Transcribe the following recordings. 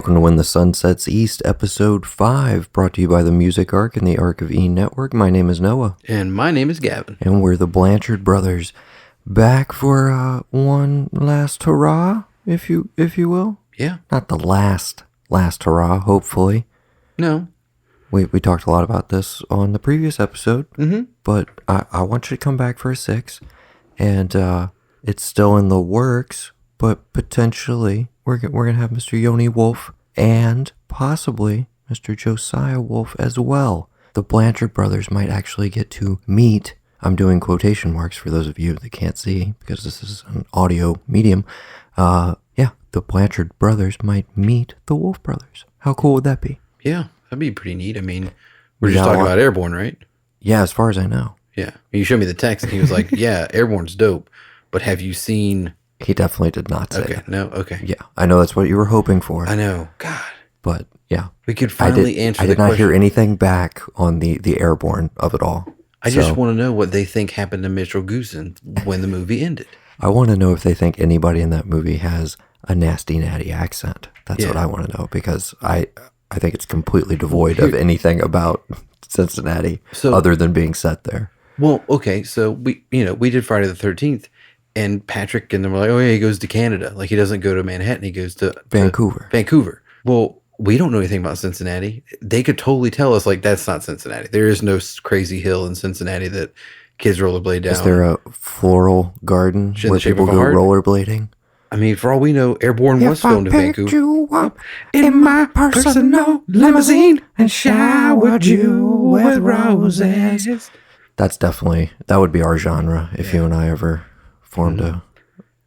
welcome to When the Sun Sets East, Episode 5, brought to you by the Music Ark and the Ark of E Network. My name is Noah. And my name is Gavin. And we're the Blanchard brothers, back for one last hurrah, if you will. Yeah. Not the last hurrah, hopefully. No. We talked a lot about this on the previous episode, but I want you to come back for a 6, and it's still in the works, but potentially we're going to have Mr. Yoni Wolf and possibly Mr. Josiah Wolf as well. The Blanchard brothers might actually get to meet. I'm doing quotation marks for those of you that can't see because this is an audio medium. The Blanchard brothers might meet the Wolf brothers. How cool would that be? Yeah, that'd be pretty neat. I mean, we're just talking about Airborne, right? Yeah, as far as I know. Yeah. You showed me the text and he was like, yeah, Airborne's dope, but have you seen... He definitely did not say Okay, it. no, okay. Yeah, I know that's what you were hoping for. I know. God. But, yeah. We could finally answer the question. I did not hear anything back on the Airborne of it all. I just want to know what they think happened to Mitchell Goosen when the movie ended. I want to know if they think anybody in that movie has a nasty, natty accent. That's what I want to know, because I think it's completely devoid of anything about Cincinnati other than being set there. Well, okay, so we did Friday the 13th, and Patrick and them were like, oh yeah, he goes to Canada. Like, he doesn't go to Manhattan, he goes to Vancouver. Well, we don't know anything about Cincinnati. They could totally tell us, like, that's not Cincinnati. There is no crazy hill in Cincinnati that kids rollerblade down. Is there a floral garden where people go rollerblading? I mean, for all we know, Airborne was filmed in Vancouver. You up in my personal limousine and showered you with roses. That would be our genre if you and I ever formed a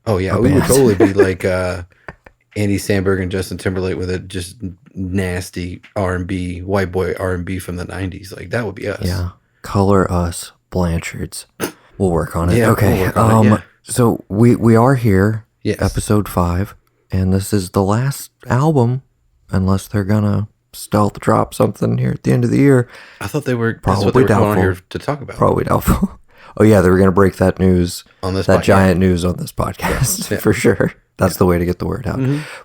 we band. would totally be like Andy Samberg and Justin Timberlake with a just nasty R&B, white boy R&B from the 90s. Like, that would be us. Yeah. Color us Blanchards. We'll work on it. Yeah, okay. we'll work on it. So we are here. Yes. Episode 5, and this is the last album, unless they're gonna stealth drop something here at the end of the year. I thought they were probably that's what they were doubtful. Going on here to talk about. Probably doubtful. Oh yeah, they were gonna break that news on this giant news on this podcast for sure. That's the way to get the word out.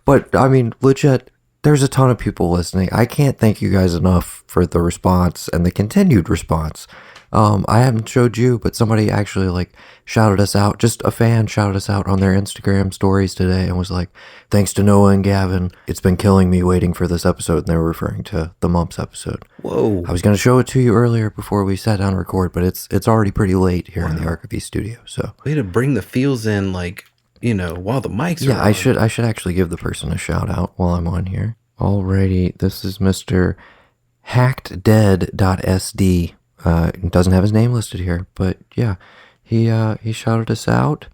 But I mean, legit, there's a ton of people listening. I can't thank you guys enough for the response and the continued response. I haven't showed you, but somebody actually shouted us out. Just a fan shouted us out on their Instagram stories today and was like, thanks to Noah and Gavin, it's been killing me waiting for this episode. And they were referring to the Mumps episode. Whoa. I was going to show it to you earlier before we sat down to record, but it's already pretty late here in the Ark of E studio. So we had to bring the feels in while the mics are on. I should actually give the person a shout out while I'm on here. Alrighty, this is Mr. hackeddead.sd. Doesn't have his name listed here, but yeah, he shouted us out,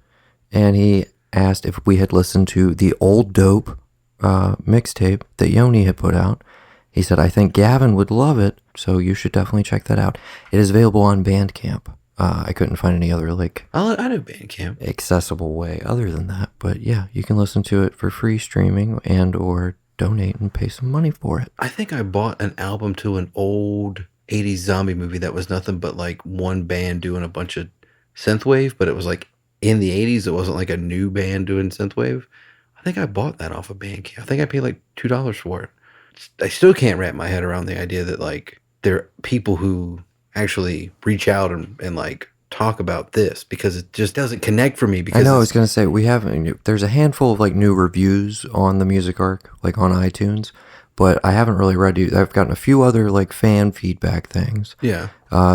and he asked if we had listened to the Old Dope mixtape that Yoni had put out. He said, I think Gavin would love it, so you should definitely check that out. It is available on Bandcamp. I couldn't find any other I know Bandcamp accessible way other than that, but yeah, you can listen to it for free streaming and or donate and pay some money for it. I think I bought an album to an old 80s zombie movie that was nothing but one band doing a bunch of synthwave, but it was in the 80s. It wasn't a new band doing synthwave. I think I bought that off of Bandcamp. I think I paid $2 for it. I still can't wrap my head around the idea that there are people who actually reach out and talk about this, because it just doesn't connect for me. Because I know, I was going to say, there's a handful of new reviews on the Music Ark, on iTunes, but I haven't really read you. I've gotten a few other fan feedback things. Yeah.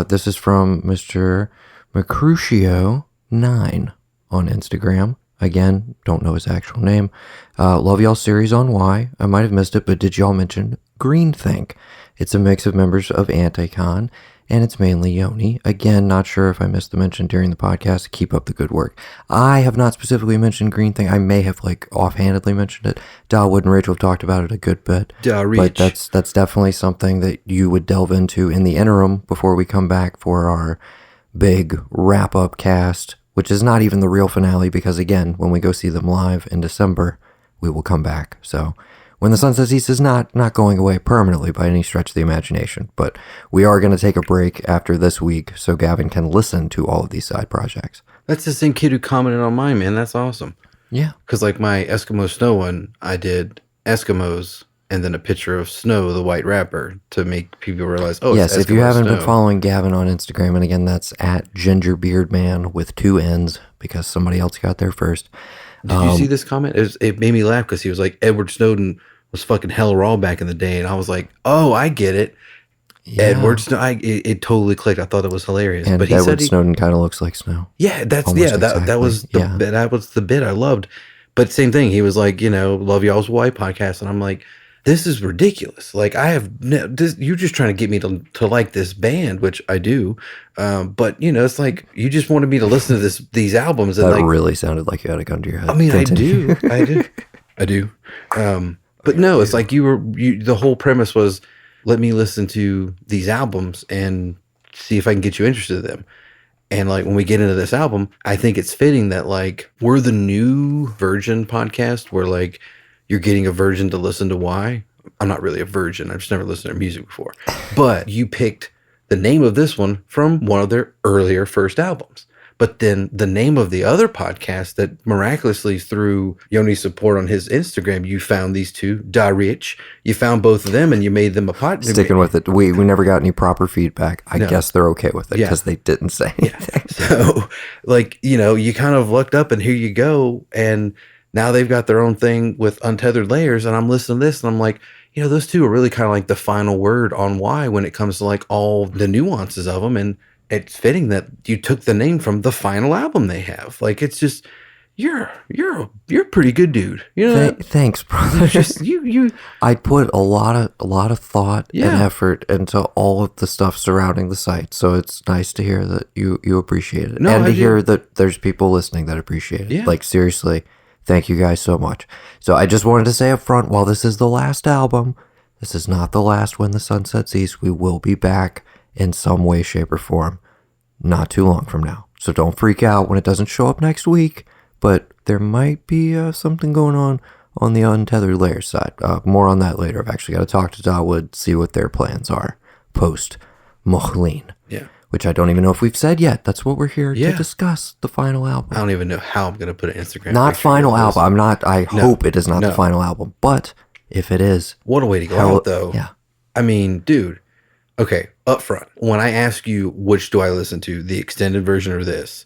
This is from Mr. Mercutio9 on Instagram. Again, don't know his actual name. Love y'all series on Why. I might have missed it, but did y'all mention Greenthink? It's a mix of members of Anticon, and it's mainly Yoni. Again, not sure if I missed the mention during the podcast. Keep up the good work. I have not specifically mentioned Greenthink. I may have offhandedly mentioned it. Dawood and Rachel have talked about it a good bit. But that's definitely something that you would delve into in the interim before we come back for our big wrap-up cast, which is not even the real finale, because again, when we go see them live in December, we will come back. So When the Sun Sets East is not going away permanently by any stretch of the imagination, but we are going to take a break after this week so Gavin can listen to all of these side projects. That's the same kid who commented on mine, man. That's awesome. Yeah. Because like my Eskimo Snow one, I did Eskimos and then a picture of Snow, the white rapper, to make people realize, oh, yes, it's if you Eskimo haven't been Snow. following Gavin on Instagram, and again, that's at gingerbeardman with 2 N's because somebody else got there first. Did you see this comment? It made me laugh because he was like, Edward Snowden was fucking hell raw back in the day, and I was like, oh, I get it. Yeah. Edward Snowden, it totally clicked. I thought that was hilarious. And but he Edward said Snowden kind of looks like Snow. yeah, that exactly. was the bit I loved. But same thing, he was like, love y'all's white podcast, and I'm like, this is ridiculous. Like you're just trying to get me to like this band, which I do. But it's like you just wanted me to listen to these albums. And that like, really sounded like you had a gun to your head. I mean, Continue. I do. But no, it's like the whole premise was, let me listen to these albums and see if I can get you interested in them. And like when we get into this album, I think it's fitting that like we're the new virgin podcast where like you're getting a virgin to listen to why. I'm not really a virgin. I've just never listened to their music before. But you picked the name of this one from one of their earlier first albums. But then the name of the other podcast that miraculously through Yoni's support on his Instagram, you found these two, Da Rich. You found both of them and you made them a podcast. Sticking with it. We never got any proper feedback. I guess they're okay with it because they didn't say anything. Yeah. So like, you kind of looked up and here you go. And now they've got their own thing with Untethered Layers. And I'm listening to this and I'm like, those two are really kind of like the final word on why when it comes to like all the nuances of them. And it's fitting that you took the name from the final album they have. Like, it's just, you're a pretty good dude. Thanks, brother. Just you. I put a lot of thought and effort into all of the stuff surrounding the site. So it's nice to hear that you appreciate it. And to hear that there's people listening that appreciate it. Yeah. Like, seriously, thank you guys so much. So I just wanted to say up front, while this is the last album, this is not the last When the Sun Sets East. We will be back in some way, shape, or form not too long from now. So don't freak out when it doesn't show up next week, but there might be something going on the Untethered Layers side. More on that later. I've actually got to talk to Dawood, see what their plans are post Moh Lhean. Yeah. Which I don't even know if we've said yet. That's what we're here to discuss, the final album. I don't even know how I'm going to put an Instagram. Not final album. I hope it is not the final album, but if it is. What a way to go out, though. Yeah. I mean, dude. Okay, up front, when I ask you which do I listen to, the extended version or this,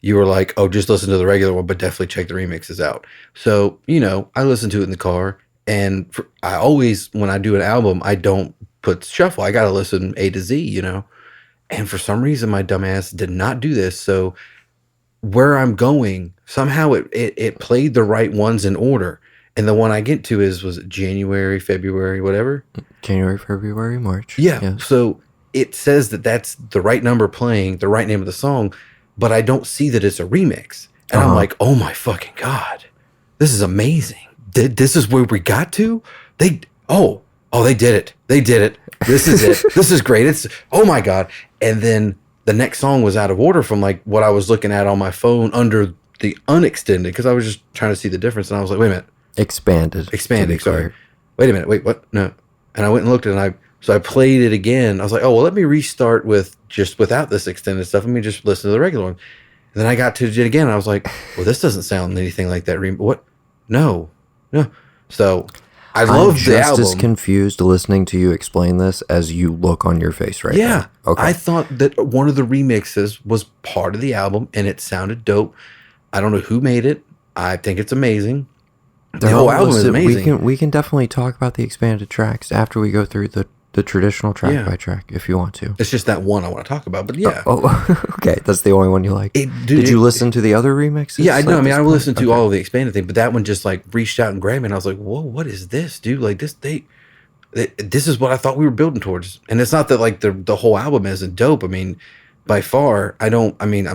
you were like, oh, just listen to the regular one, but definitely check the remixes out. So, I listen to it in the car, and I always, when I do an album, I don't put shuffle. I got to listen A to Z, And for some reason, my dumbass did not do this. So where I'm going, somehow it played the right ones in order. And the one I get to was it January, February, whatever? January, February, March. Yeah. Yes. So it says that that's the right number playing, the right name of the song, but I don't see that it's a remix. And I'm like, oh my fucking God, this is amazing. This is where we got to? They did it. They did it. This is it. This is great. It's, oh my God. And then the next song was out of order from like what I was looking at on my phone under the unextended, because I was just trying to see the difference. And I was like, wait a minute. Expanded, sorry. Wait a minute. Wait, what? No. And I went and looked and I played it again. I was like, oh, well, let me restart without this extended stuff. Let me just listen to the regular one. And then I got to it again. And I was like, well, this doesn't sound anything like that. What? No. So I love the album. I'm just as confused listening to you explain this as you look on your face right now. Yeah. Okay. I thought that one of the remixes was part of the album and it sounded dope. I don't know who made it. I think it's amazing. The whole album is amazing. We can definitely talk about the expanded tracks after we go through the traditional track by track, if you want to. It's just that one I want to talk about, but yeah. Okay. That's the only one you like. Did you listen to the other remixes? Yeah, I know. I mean, I listened to all of the expanded thing, but that one just like reached out and grabbed me, and I was like, whoa, what is this, dude? Like this is what I thought we were building towards. And it's not that like the whole album isn't dope. I mean, by far, I don't know, man.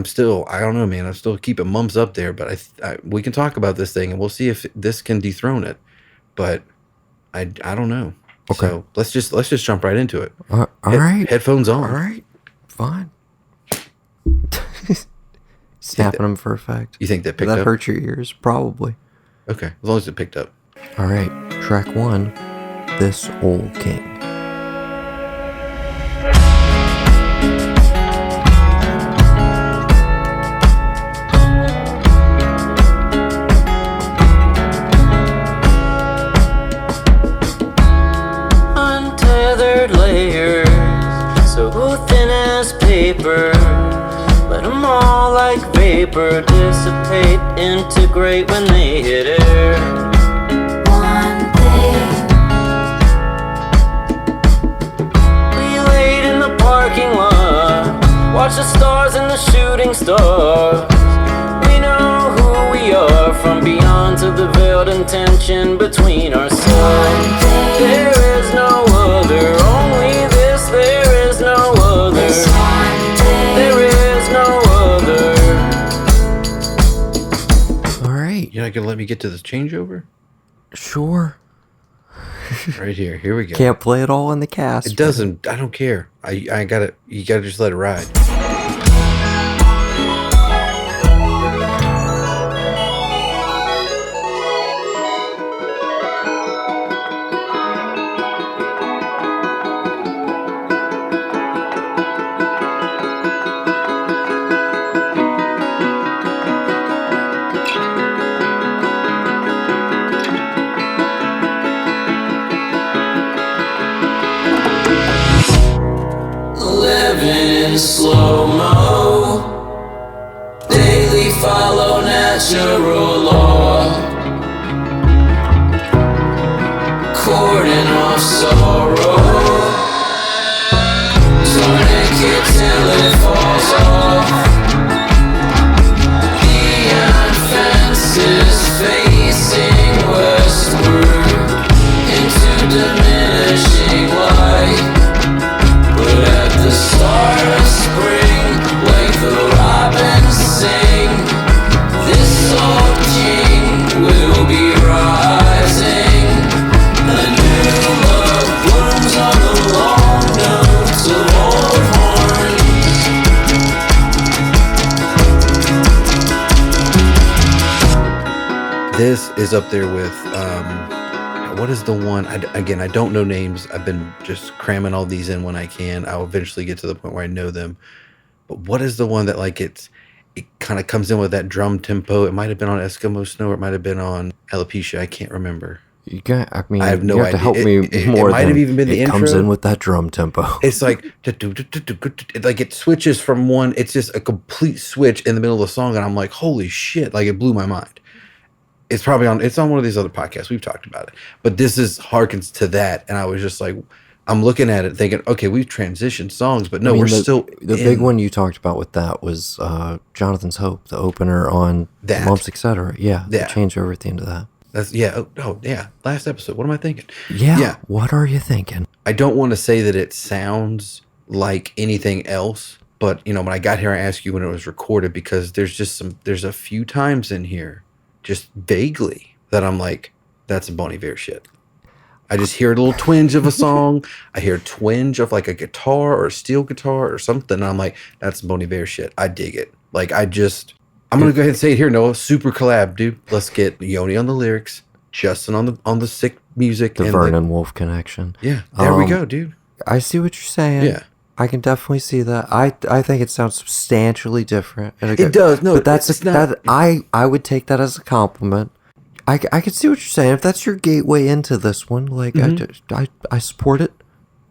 I'm still keeping mums up there, but we can talk about this thing and we'll see if this can dethrone it. But I don't know. Okay. So let's just jump right into it. All right. Headphones on. All right. Fine. Snapping them for effect. You think that picked Did up? that hurt your ears? Probably. Okay. As long as it picked up. All right. Track 1, This Old King. layers, so thin as paper. Let them all like vapor dissipate, integrate when they hit air. One thing, We laid in the parking lot, watch the stars and the shooting stars. We know who we are from beyond to the veiled intention between ourselves. There is no other, only this, there is no other. this one thing. There is no other. All right. You're not gonna let me get to the changeover? Sure. Right here. Here we go. Can't play it all in the cast. It doesn't. I don't care. I gotta. You gotta just let it ride. Living in slow-mo, daily follow natural law, cordon off sorrow, tourniquet till it falls off. Neon fences facing westward into diminishing light. But at the start of spring, like the robins sing, this old king will be rising. A new love blooms on the long notes of old horns. This is up there with what is the one? Again, I don't know names. I've been just cramming all these in when I can. I'll eventually get to the point where I know them. But what is the one that like it kind of comes in with that drum tempo? It might have been on Eskimo Snow, or it might have been on Alopecia. I can't remember. You got. I mean, I have no you have to idea. help me more. It might have even been the it intro. comes in with that drum tempo. It's like like it switches from one. It's just a complete switch in the middle of the song, and I'm like, holy shit! Like it blew my mind. It's probably on. It's on one of these other podcasts. We've talked about it, but this is harkens to that, and I was just like, I'm looking at it thinking, okay, we've transitioned songs, but no, we're still. The big one you talked about with that was Jonathan's Hope, the opener on That. Mumps, etc. Yeah, Yeah. the changeover at the end of that. That's Oh yeah. Last episode. What am I thinking? Yeah. What are you thinking? I don't want to say that it sounds like anything else, but when I got here, I asked you when it was recorded because there's a few times in here, just vaguely, that I'm like, that's a Bon Iver shit. I just hear a little twinge of a song. I hear a twinge of like a guitar or a steel guitar or something. And I'm like, that's Bon Iver shit. I dig it. Like I'm going to go ahead and say it here, Noah. Super collab, dude. Let's get Yoni on the lyrics, Justin on the sick music. The and Vernon Wolf connection. Yeah, there we go, dude. I see what you're saying. Yeah. I can definitely see that. I think it sounds substantially different. It does. No, but that's it's not. I would take that as a compliment. I can see what you're saying. If that's your gateway into this one, like I support it.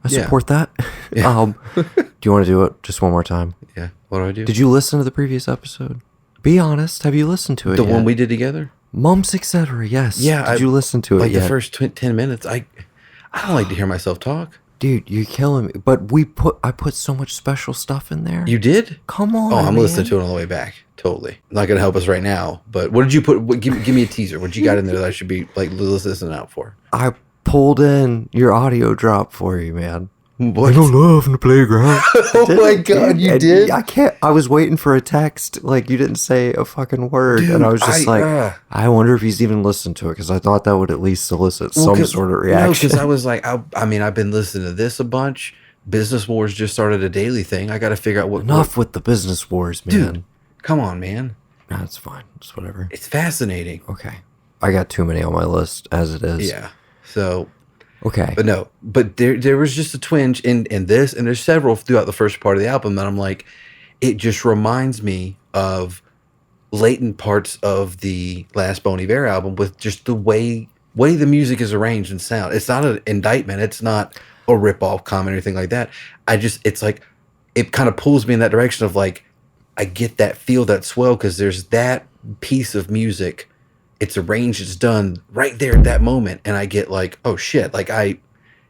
I support that. Yeah. Do you want to do it just one more time? Yeah. What do I do? Did you listen to the previous episode? Be honest. Have you listened to it? The yet? one we did together? Mumps, etc. Yes. Yeah. Did you listen to it like yet? the first 10 minutes? I don't like to hear myself talk. Dude, you're killing me. But I put so much special stuff in there. You did? Come on. Oh, I'm man. listening to it on the way back. Totally. Not going to help us right now. But what did you put? Give me a teaser. What you got in there that I should be like listening out for? I pulled in your audio drop for you, man. What? I don't love in the playground. Oh my God, you did? I can't. I was waiting for a text. Like, you didn't say a fucking word. Dude, and I was just I wonder if he's even listened to it, because I thought that would at least solicit some sort of reaction. No, because I was like, I mean, I've been listening to this a bunch. Business Wars just started a daily thing. I got to figure out what. Enough with the business wars, man. Dude, come on, man. Nah, it's fine. It's whatever. It's fascinating. Okay. I got too many on my list as it is. Yeah. So. Okay. But no, but there was just a twinge in this, and there's several throughout the first part of the album that I'm like, it just reminds me of latent parts of the last Bon Iver album with just the way the music is arranged and sound. It's not an indictment. It's not a rip-off comment or anything like that. It's like, it kind of pulls me in that direction of like, I get that feel, that swell, because there's that piece of music. It's arranged, it's done right there at that moment. And I get like, oh shit. Like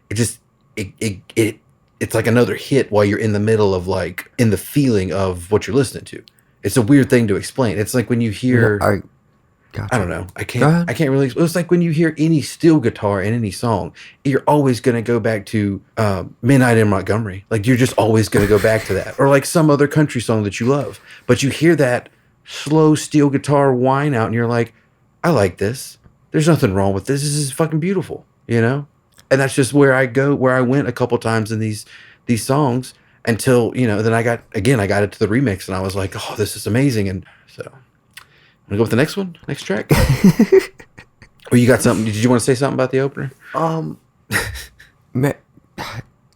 it's like another hit while you're in the middle of like, in the feeling of what you're listening to. It's a weird thing to explain. It's like when you hear, Gotcha. I don't know. I can't really. It's like when you hear any steel guitar in any song, you're always going to go back to Midnight in Montgomery. Like you're just always going to go back to that, or like some other country song that you love. But you hear that slow steel guitar whine out, and you're like, I like this. There's nothing wrong with this. This is fucking beautiful, you know. And that's just where I went a couple times in these songs until, you know. Then I got into the remix, and I was like, oh, this is amazing, and so. Want to go with the next one? Next track? Or you got something? Did you want to say something about the opener? That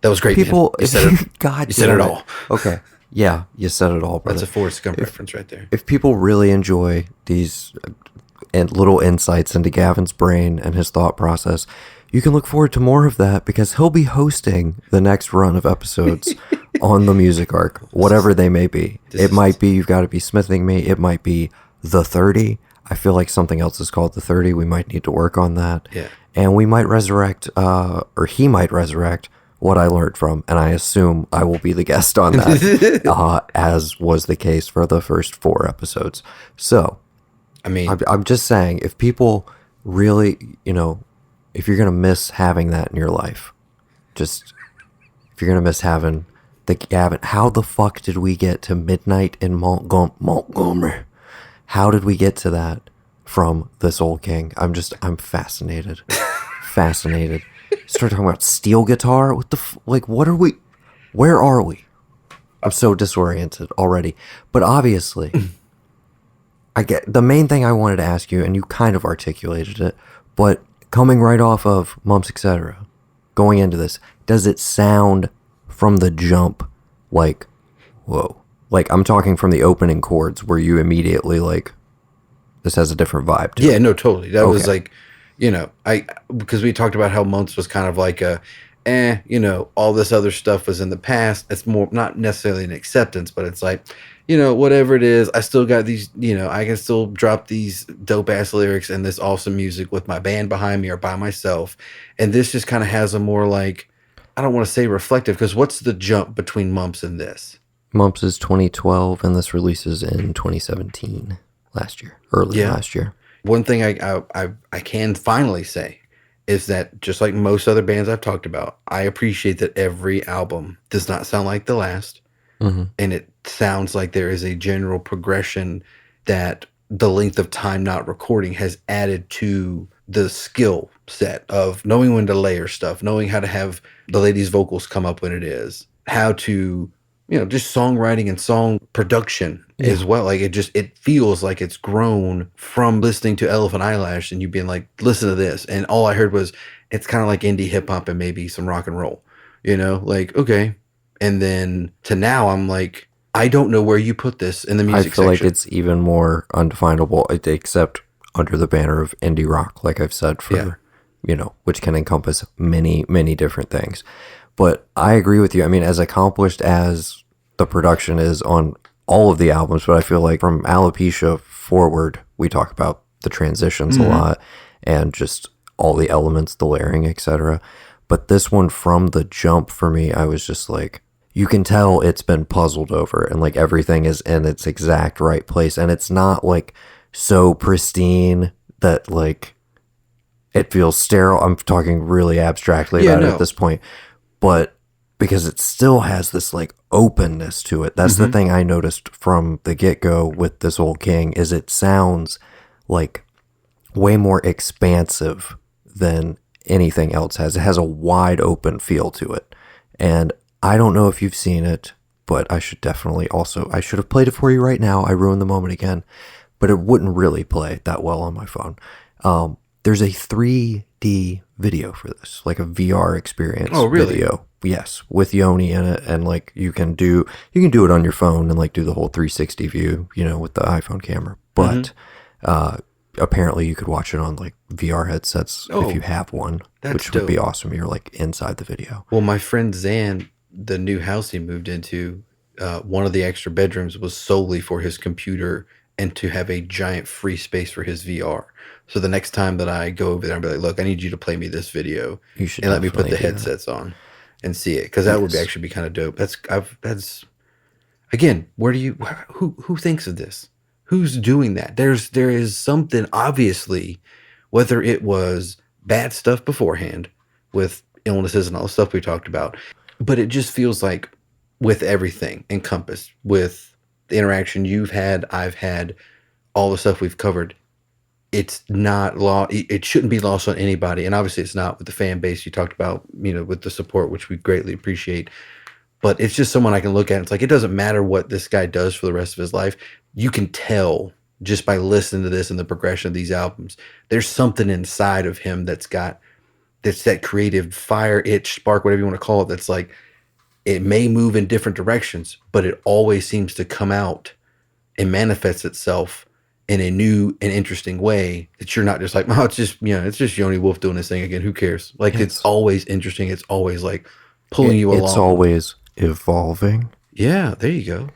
was great. People, man. You said it. God, you said it all. Okay, yeah, you said it all, brother. That's a Forrest Gump reference right there. If people really enjoy these little insights into Gavin's brain and his thought process, you can look forward to more of that because he'll be hosting the next run of episodes on the Music Ark, whatever they may be. It might be You've Got to Be Smithing Me. It might be The 30. I feel like something else is called The 30. We might need to work on that. Yeah. And we might resurrect, or he might resurrect what I learned from, and I assume I will be the guest on that, as was the case for the first 4 episodes. So, I mean, I'm just saying, if people really, you know, if you're going to miss having that in your life, if you're going to miss having the Gavin, how the fuck did we get to Midnight in Montgomery? How did we get to that from this old king? I'm fascinated. Fascinated. Start talking about steel guitar? What the what are we? Where are we? I'm so disoriented already. But obviously, I get the main thing I wanted to ask you, and you kind of articulated it, but coming right off of Mumps, etc., going into this, does it sound from the jump like, whoa? Like, I'm talking from the opening chords where you immediately, like, this has a different vibe to it. Yeah, no, totally. That was like, you know, because we talked about how Months was kind of like you know, all this other stuff was in the past. It's more, not necessarily an acceptance, but it's like, you know, whatever it is, I still got these, you know, I can still drop these dope ass lyrics and this awesome music with my band behind me or by myself. And this just kind of has a more like, I don't want to say reflective, because what's the jump between Mumps and this? Mumps is 2012, and this releases in 2017, last year. One thing I can finally say is that just like most other bands I've talked about, I appreciate that every album does not sound like the last. Mm-hmm. And it sounds like there is a general progression that the length of time not recording has added to the skill set of knowing when to layer stuff, knowing how to have the ladies' vocals come up when it is, how to, you know, just songwriting and song production as well. Like it feels like it's grown from listening to Elephant Eyelash and you being like, listen to this. And all I heard was, it's kind of like indie hip hop and maybe some rock and roll, you know, like, okay. And then to now I'm like, I don't know where you put this in the music section. I feel like it's even more undefinable, except under the banner of indie rock, like I've said, you know, which can encompass many, many different things. But I agree with you. I mean, as accomplished as the production is on all of the albums, but I feel like from Alopecia forward, we talk about the transitions a lot and just all the elements, the layering, etc. But this one, from the jump, for me, I was just like, you can tell it's been puzzled over and like everything is in its exact right place. And it's not like so pristine that like it feels sterile. I'm talking really abstractly about it at this point. But because it still has this like openness to it. That's the thing I noticed from the get-go with this old king, is it sounds like way more expansive than anything else has. It has a wide open feel to it. And I don't know if you've seen it, but I should definitely also, I should have played it for you right now. I ruined the moment again, but it wouldn't really play that well on my phone. There's a 3D video for this, like a VR experience video. Yes, with Yoni in it, and like you can do it on your phone and like do the whole 360 view, you know, with the iPhone camera. But apparently you could watch it on like VR headsets Oh, if you have one, that's which would be dope. awesome. You're like inside the video. Well, my friend Zan, the new house he moved into, one of the extra bedrooms was solely for his computer and to have a giant free space for his VR. So the next time that I go over there, I'll be like, look, I need you to play me this video You should and let me put the definitely do that. headsets on and see it. Because that would Yes. actually be kind of dope. That's again, who thinks of this? Who's doing that? There is something obviously, whether it was bad stuff beforehand with illnesses and all the stuff we talked about, but it just feels like with everything encompassed, with the interaction you've had, I've had, all the stuff we've covered, it's not it shouldn't be lost on anybody. And obviously it's not with the fan base you talked about, with the support, which we greatly appreciate. But it's just someone I can look at. It's like, it doesn't matter what this guy does for the rest of his life. You can tell just by listening to this and the progression of these albums, there's something inside of him that's that creative fire, itch, spark, whatever you want to call it. That's like, it may move in different directions, but it always seems to come out and manifest itself in a new and interesting way that you're not just like, oh, it's just Yoni Wolf doing this thing again. Who cares? Like, it's always interesting. It's always like pulling you along. It's always evolving. Yeah, there you go.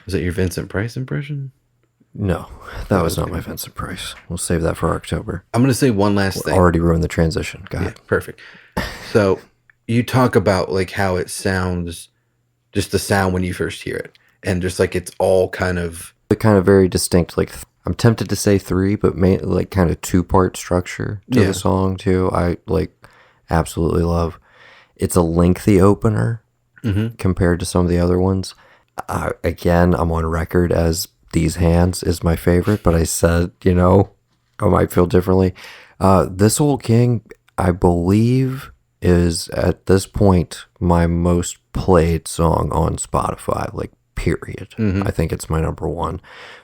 Is that your Vincent Price impression? No, that was not my Vincent Price. We'll save that for October. I'm going to say one last thing. Already ruined the transition. Go ahead. Yeah, perfect. So you talk about like how it sounds, just the sound when you first hear it, and just like it's all kind of Very distinct. Like I'm tempted to say 3, but like kind of 2-part structure to the song too. I like absolutely love. It's a lengthy opener compared to some of the other ones. Again, I'm on record as These Hands is my favorite, but I said, I might feel differently. This Old King, I believe, is at this point my most played song on Spotify, like period. I think it's my number 1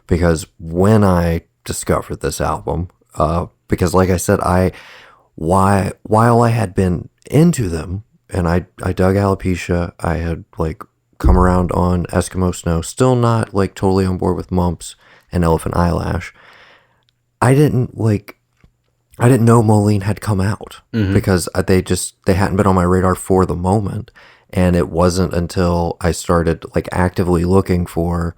because when I discovered this album, because like I said, while I had been into them and I dug Alopecia, I had like come around on Eskimo Snow, still not like totally on board with Mumps and Elephant Eyelash. I didn't know Moh Lhean had come out because they hadn't been on my radar for the moment. And it wasn't until I started like actively looking for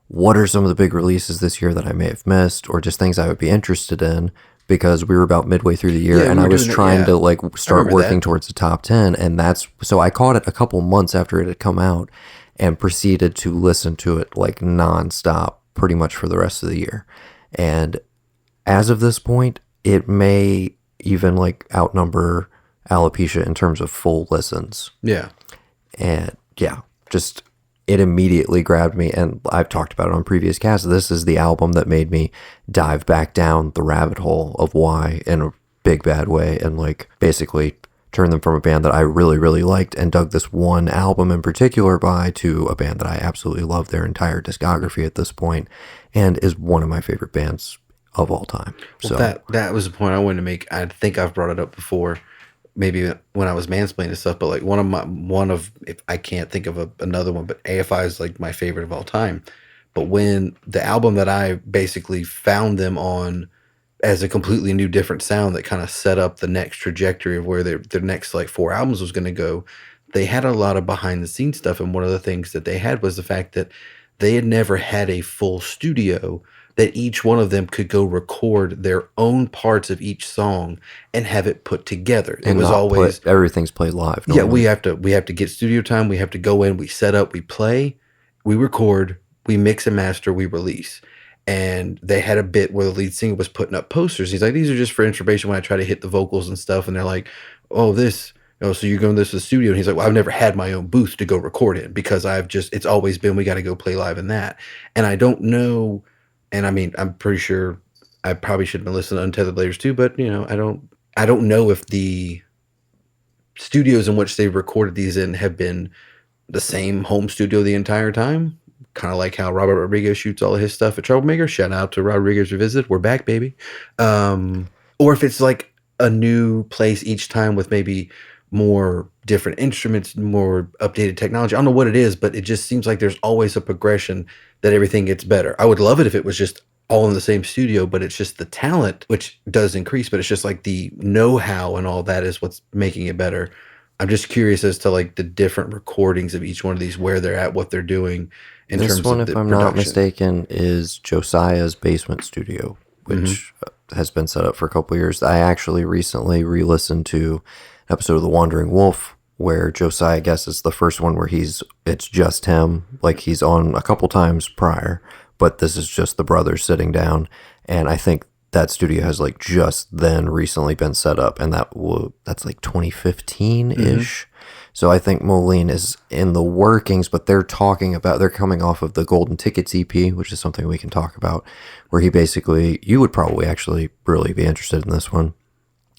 what are some of the big releases this year that I may have missed or just things I would be interested in, because we were about midway through the year and I was trying to like start working towards the top 10. And so I caught it a couple months after it had come out and proceeded to listen to it like nonstop pretty much for the rest of the year. And as of this point, it may even like outnumber Alopecia in terms of full listens. Yeah. And yeah, just it immediately grabbed me. And I've talked about it on previous casts. This is the album that made me dive back down the rabbit hole of why in a big bad way and like basically turn them from a band that I really, really liked and dug this one album in particular by to a band that I absolutely love their entire discography at this point and is one of my favorite bands of all time. Well, So that was the point I wanted to make. I think I've brought it up before, maybe when I was mansplaining stuff, but like if I can't think of another one, but AFI is like my favorite of all time. But when the album that I basically found them on as a completely new different sound that kind of set up the next trajectory of where their next like 4 albums was going to go, they had a lot of behind the scenes stuff. And one of the things that they had was the fact that they had never had a full studio that each one of them could go record their own parts of each song and have it put together. It was always everything's played live. Yeah, normally. we have to get studio time. We have to go in, we set up, we play, we record, we mix and master, we release. And they had a bit where the lead singer was putting up posters. He's like, these are just for information when I try to hit the vocals and stuff. And they're like, oh, this, so you're going to the studio. And he's like, well, I've never had my own booth to go record in because it's always been, we got to go play live in that. And I don't know. And I mean, I'm pretty sure I probably should have been listening to Untethered Layers too, but I don't know if the studios in which they recorded these in have been the same home studio the entire time. Kind of like how Robert Rodriguez shoots all of his stuff at Troublemaker. Shout out to Rodriguez Revisited. We're back, baby. Or if it's like a new place each time with maybe more different instruments, more updated technology. I don't know what it is, but it just seems like there's always a progression that everything gets better. I would love it if it was just all in the same studio, but it's just the talent, which does increase, but it's just like the know-how and all that is what's making it better. I'm just curious as to like the different recordings of each one of these, where they're at, what they're doing in This terms one, of if the I'm production. not mistaken, is Josiah's basement studio, which has been set up for a couple of years. I actually recently re-listened to an episode of The Wandering Wolf where Josiah, I guess, is the first one where it's just him. Like, he's on a couple times prior, but this is just the brothers sitting down. And I think that studio has like just then recently been set up, and that's like 2015-ish. So I think Moh Lhean is in the workings, but they're coming off of the Golden Tickets EP, which is something we can talk about, where you would probably actually really be interested in this one.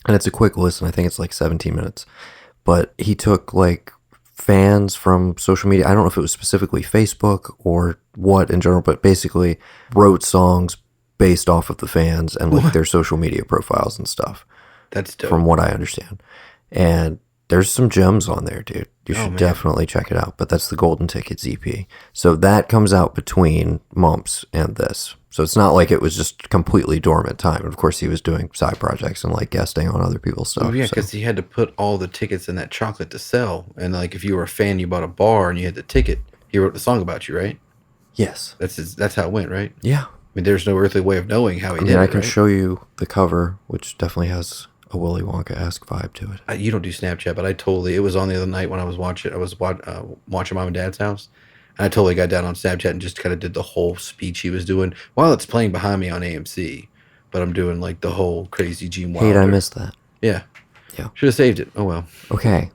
And it's a quick listen. I think it's like 17 minutes. But he took like fans from social media. I don't know if it was specifically Facebook or what in general, but basically wrote songs based off of the fans and like their social media profiles and stuff. That's dope. From what I understand. And there's some gems on there, dude. You should definitely check it out. But that's the Golden Tickets EP. So that comes out between Mumps and this. So it's not like it was just completely dormant time. And of course, he was doing side projects and like guesting on other people's stuff. Oh, yeah, because he had to put all the tickets in that chocolate to sell. And like if you were a fan, you bought a bar and you had the ticket, he wrote the song about you, right? Yes. That's how it went, right? Yeah. I mean, there's no earthly way of knowing how he did it. I can right? show you the cover, which definitely has a Willy Wonka-esque vibe to it. You don't do Snapchat, but it was on the other night when I was watching Mom and Dad's house. And I totally got down on Snapchat and just kind of did the whole speech he was doing while it's playing behind me on AMC. But I'm doing like the whole crazy Gene Wilder. I missed that. Yeah. Yeah. Should have saved it. Oh, well. Okay.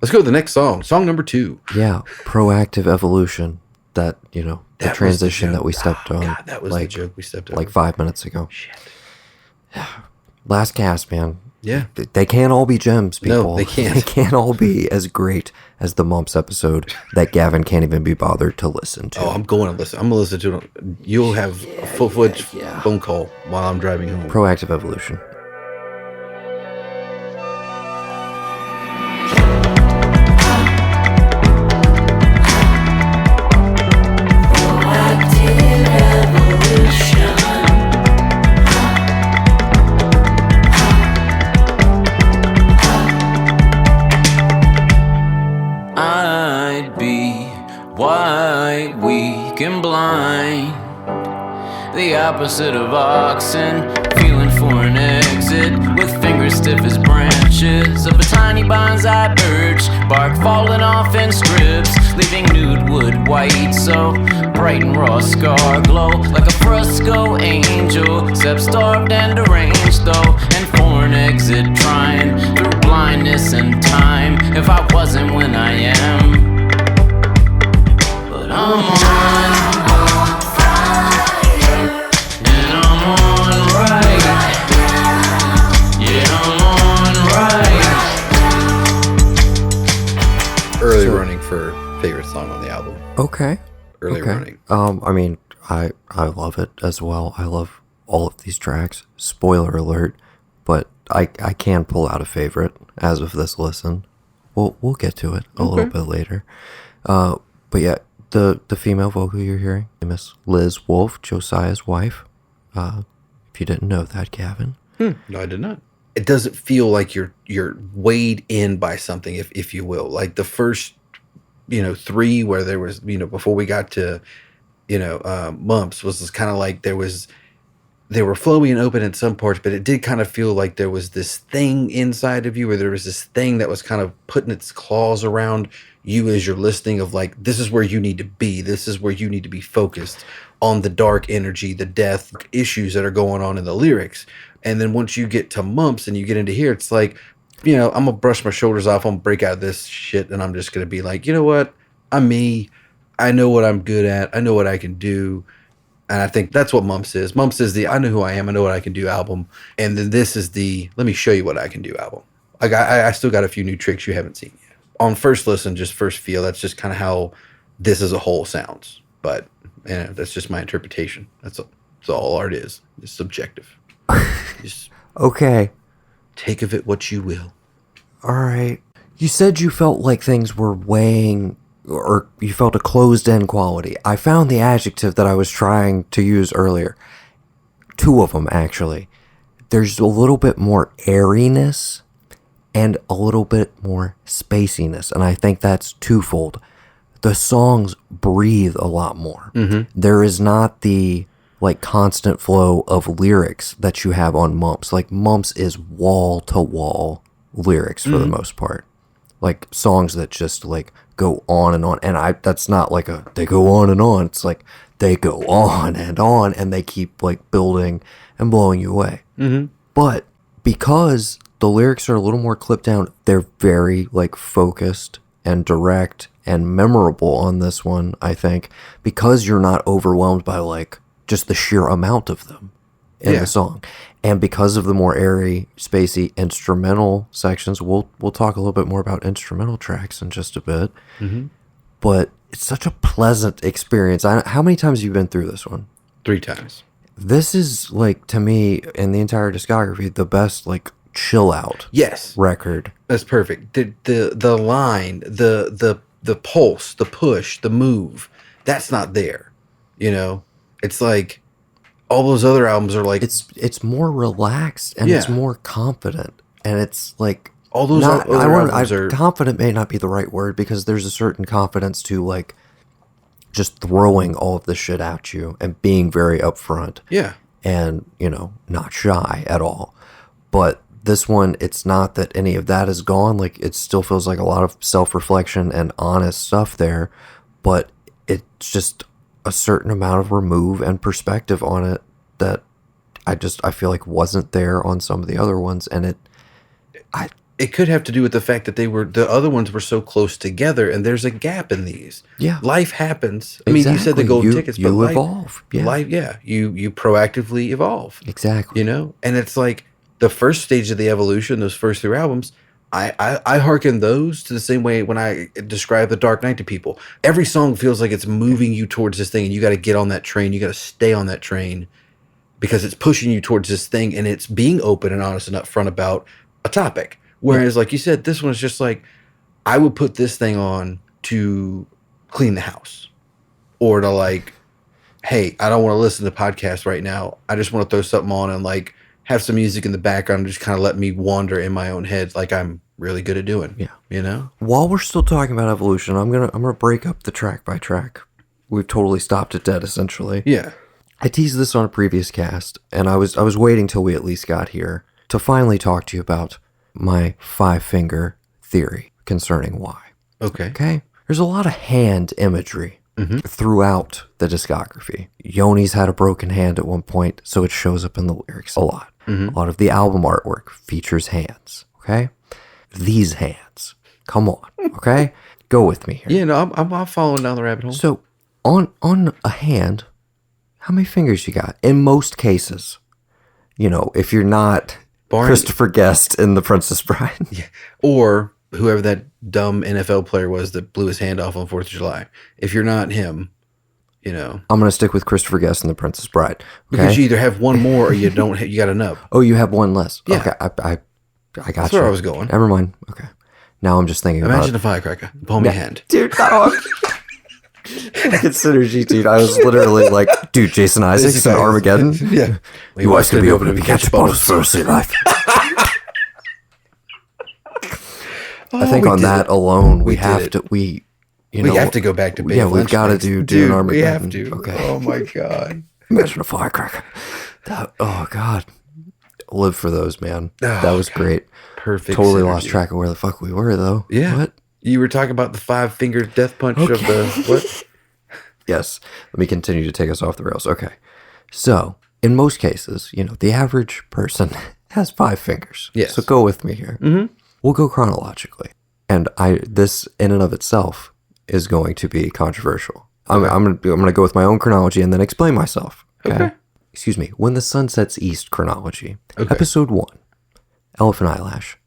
Let's go to the next song. Song number 2. Yeah. Proactive evolution. That, the That transition was the that we joke. stepped on. God, that was the joke we stepped on. Like 5 minutes ago. Shit. Last cast, man. Yeah. They can't all be gems, people. No, they can't. They can't all be as great as the Mumps episode that Gavin can't even be bothered to listen to. Oh, I'm going to listen. I'm going to listen to it. You'll have a full-fledged phone call while I'm driving home. Proactive evolution. I'd be wide, weak, and blind, the opposite of oxen, feeling for an exit, with fingers stiff as branches of a tiny bonsai birch, bark falling off in strips, leaving nude wood white, so bright and raw scar glow, like a fresco angel, except starved and deranged though, and for an exit trying through blindness and time, if I wasn't when I am, but I'm on fire, and I'm on right, yeah, I'm on right. Early running for favorite song on the album. Okay. Early running. I mean, I love it as well. I love all of these tracks. Spoiler alert, but I can pull out a favorite as of this listen. We'll get to it a little bit later. But yeah, the female vocal you're hearing, Miss Liz Wolfe, Josiah's wife. If you didn't know that, Gavin. No, I did not. It doesn't feel like you're weighed in by something, if you will. Like the first, 3 where there was, before we got to, Mumps was kind of like they were flowy and open in some parts, but it did kind of feel like there was this thing inside of you, where there was this thing that was kind of putting its claws around you as you're listening, of like, this is where you need to be. This is where you need to be focused on the dark energy, the death issues that are going on in the lyrics. And then once you get to Mumps and you get into here, it's like, I'm going to brush my shoulders off. I'm going to break out of this shit. And I'm just going to be like, you know what? I'm me. I know what I'm good at. I know what I can do. And I think that's what Mumps is. Mumps is the I know who I am, I know what I can do album. And then this is the let me show you what I can do album. I still got a few new tricks you haven't seen yet. On first listen, just first feel, that's just kind of how this as a whole sounds. But that's just my interpretation. That's all art is. It's subjective. Just Okay. take of it what you will. All right. You said you felt like things were weighing, or you felt a closed-in quality. I found the adjective that I was trying to use earlier. 2 of them, actually. There's a little bit more airiness and a little bit more spaciness, and I think that's twofold. The songs breathe a lot more. There is not the like constant flow of lyrics that you have on Mumps. Like Mumps is wall-to-wall lyrics for the most part. Like songs that just like go on, and that's not like they go on and on. It's like they go on, and they keep like building and blowing you away. But because the lyrics are a little more clipped down, they're very like focused and direct and memorable on this one, I think, because you're not overwhelmed by like just the sheer amount of them in the song. And because of the more airy, spacey instrumental sections, we'll talk a little bit more about instrumental tracks in just a bit. But it's such a pleasant experience. How many times have you been through this one? 3 times. This is like, to me, in the entire discography, the best like chill out Yes. record. That's perfect. The line, the pulse, the push, the move, that's not there. You know? It's like all those other albums are like It's more relaxed and it's more confident, and it's like all those other albums are confident may not be the right word, because there's a certain confidence to like just throwing all of this shit at you and being very upfront. Yeah. And, you know, not shy at all. But this one, it's not that any of that is gone. Like, it still feels like a lot of self-reflection and honest stuff there, but it's just a certain amount of remove and perspective on it that I feel like wasn't there on some of the other ones. And it could have to do with the fact that the other ones were so close together, and there's a gap in these. Yeah. Life happens. I mean, you said the golden tickets, but you evolve. Yeah. Life, you proactively evolve. Exactly. You know? And it's like the first stage of the evolution, those first 3 albums, I hearken those to the same way when I describe The Dark Knight to people. Every song feels like it's moving you towards this thing, and you got to get on that train. You got to stay on that train because it's pushing you towards this thing, and it's being open and honest and upfront about a topic. Whereas, like you said, this one's just like, I would put this thing on to clean the house, or to like, hey, I don't want to listen to podcasts right now. I just want to throw something on and like have some music in the background and just kind of let me wander in my own head, like I'm really good at doing. Yeah. You know? While we're still talking about evolution, I'm gonna break up the track by track. We've totally stopped it dead, essentially. Yeah. I teased this on a previous cast, and I was waiting till we at least got here to finally talk to you about my 5-finger theory concerning why. Okay. Okay? There's a lot of hand imagery throughout the discography. Yoni's had a broken hand at one point, so it shows up in the lyrics a lot. A lot of the album artwork features hands. Okay? These hands. Come on. Okay? Go with me here. Yeah, no, I'm following down the rabbit hole. So, on a hand, how many fingers you got? In most cases, you know, if you're not Christopher Guest in The Princess Bride. Yeah. Or whoever that dumb NFL player was that blew his hand off on 4th of July. If you're not him, you know. I'm going to stick with Christopher Guest in The Princess Bride. Okay? Because you either have one more or you don't. You got enough. Oh, you have one less. Yeah. Okay, I got That's you. That's where I was going. Never mind. Okay. Now I'm just thinking Imagine a firecracker. Palm me hand. Dude, no. It's synergy, dude. I was literally like, dude, Jason Isaacs in Armageddon? Yeah. Your wife's going to be open if you catch bottles for the rest of your life. I think on that alone, we have to, we have to go back to Bay yeah, of we've got to Lynch, do an we Armageddon. have to. Okay. Oh my God. Imagine a firecracker. Oh God. Live for those, man. That was great. Perfect. Totally synergy. lost track of where the fuck we were, though. Yeah. What? You were talking about the 5-finger death punch of the what? Yes. Let me continue to take us off the rails. Okay. So, in most cases, you know, the average person has 5 fingers. Yes. So go with me here. We'll go chronologically. And this in and of itself is going to be controversial. I'm going to go with my own chronology and then explain myself. Okay. Excuse me. When the Sun Sets East chronology. Okay. Episode 1. Elephant eyelash.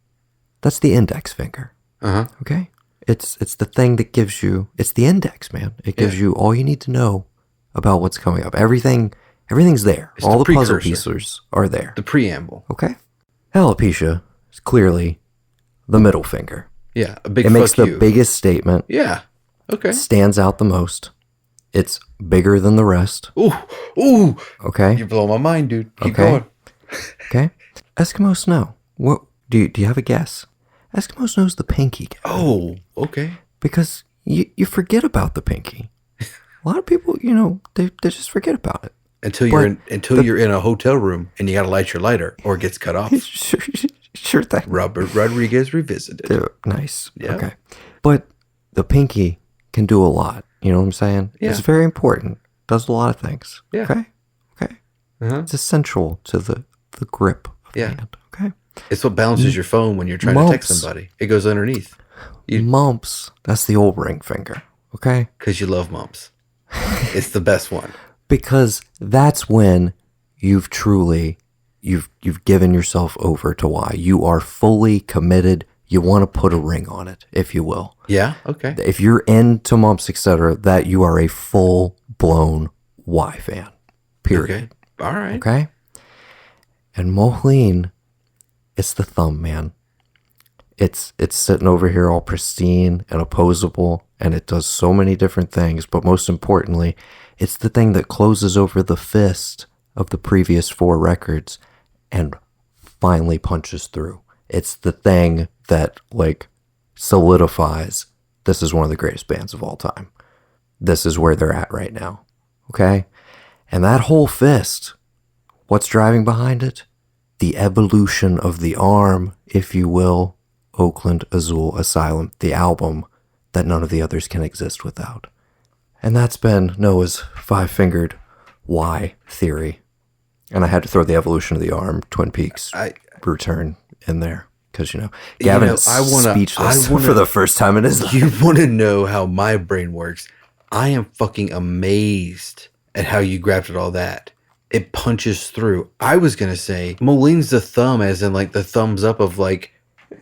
That's the index finger. Okay. It's the thing that gives you, it's the index, man. It gives you all you need to know about what's coming up. Everything's there. It's all the the puzzle precursor. pieces are there. The preamble. Okay. Alopecia is clearly the middle finger. Yeah, a big It makes fuck the you. biggest statement. Yeah. Okay. Stands out the most. It's bigger than the rest. Ooh. Okay. You blow my mind, dude. Keep Okay. going. Okay. Eskimo snow. What do you have a guess? Eskimo snow's the pinky. Oh, okay. Because you forget about the pinky. A lot of people, they just forget about it. Until you're in a hotel room and you got to light your lighter or it gets cut off. Sure thing. Robert Rodriguez revisited. Nice. Yeah. Okay. But the pinky can do a lot. You know what I'm saying? Yeah. It's very important. Does a lot of things. Yeah. Okay. Uh-huh. It's essential to the grip of the Yeah. hand. Okay. It's what balances your phone when you're trying to text somebody. It goes underneath Mumps. That's the old ring finger. Okay. because you love mumps. It's the best one. Because that's when you've given yourself over to why. You are fully committed. You want to put a ring on it, if you will. Yeah. Okay. If you're into mumps, etc., that you are a full-blown Y fan. Period. Okay. All right. Okay? And Moh Lhean, it's the thumb, man. It's sitting over here all pristine and opposable, and it does so many different things, but most importantly, it's the thing that closes over the fist of the previous 4 records and finally punches through. It's the thing that, solidifies this is one of the greatest bands of all time. This is where they're at right now. Okay? And that whole fist, what's driving behind it? The evolution of the arm, if you will, Oakland Azul Asylum, the album that none of the others can exist without. And that's been Noah's 5-fingered Y theory. And I had to throw the evolution of the arm, Twin Peaks return in there. Because, Gavin is speechless for the first time in his life. You want to know how my brain works? I am fucking amazed at how you grabbed at all that. It punches through. I was going to say, Moh Lhean's the thumb, as in, the thumbs up of,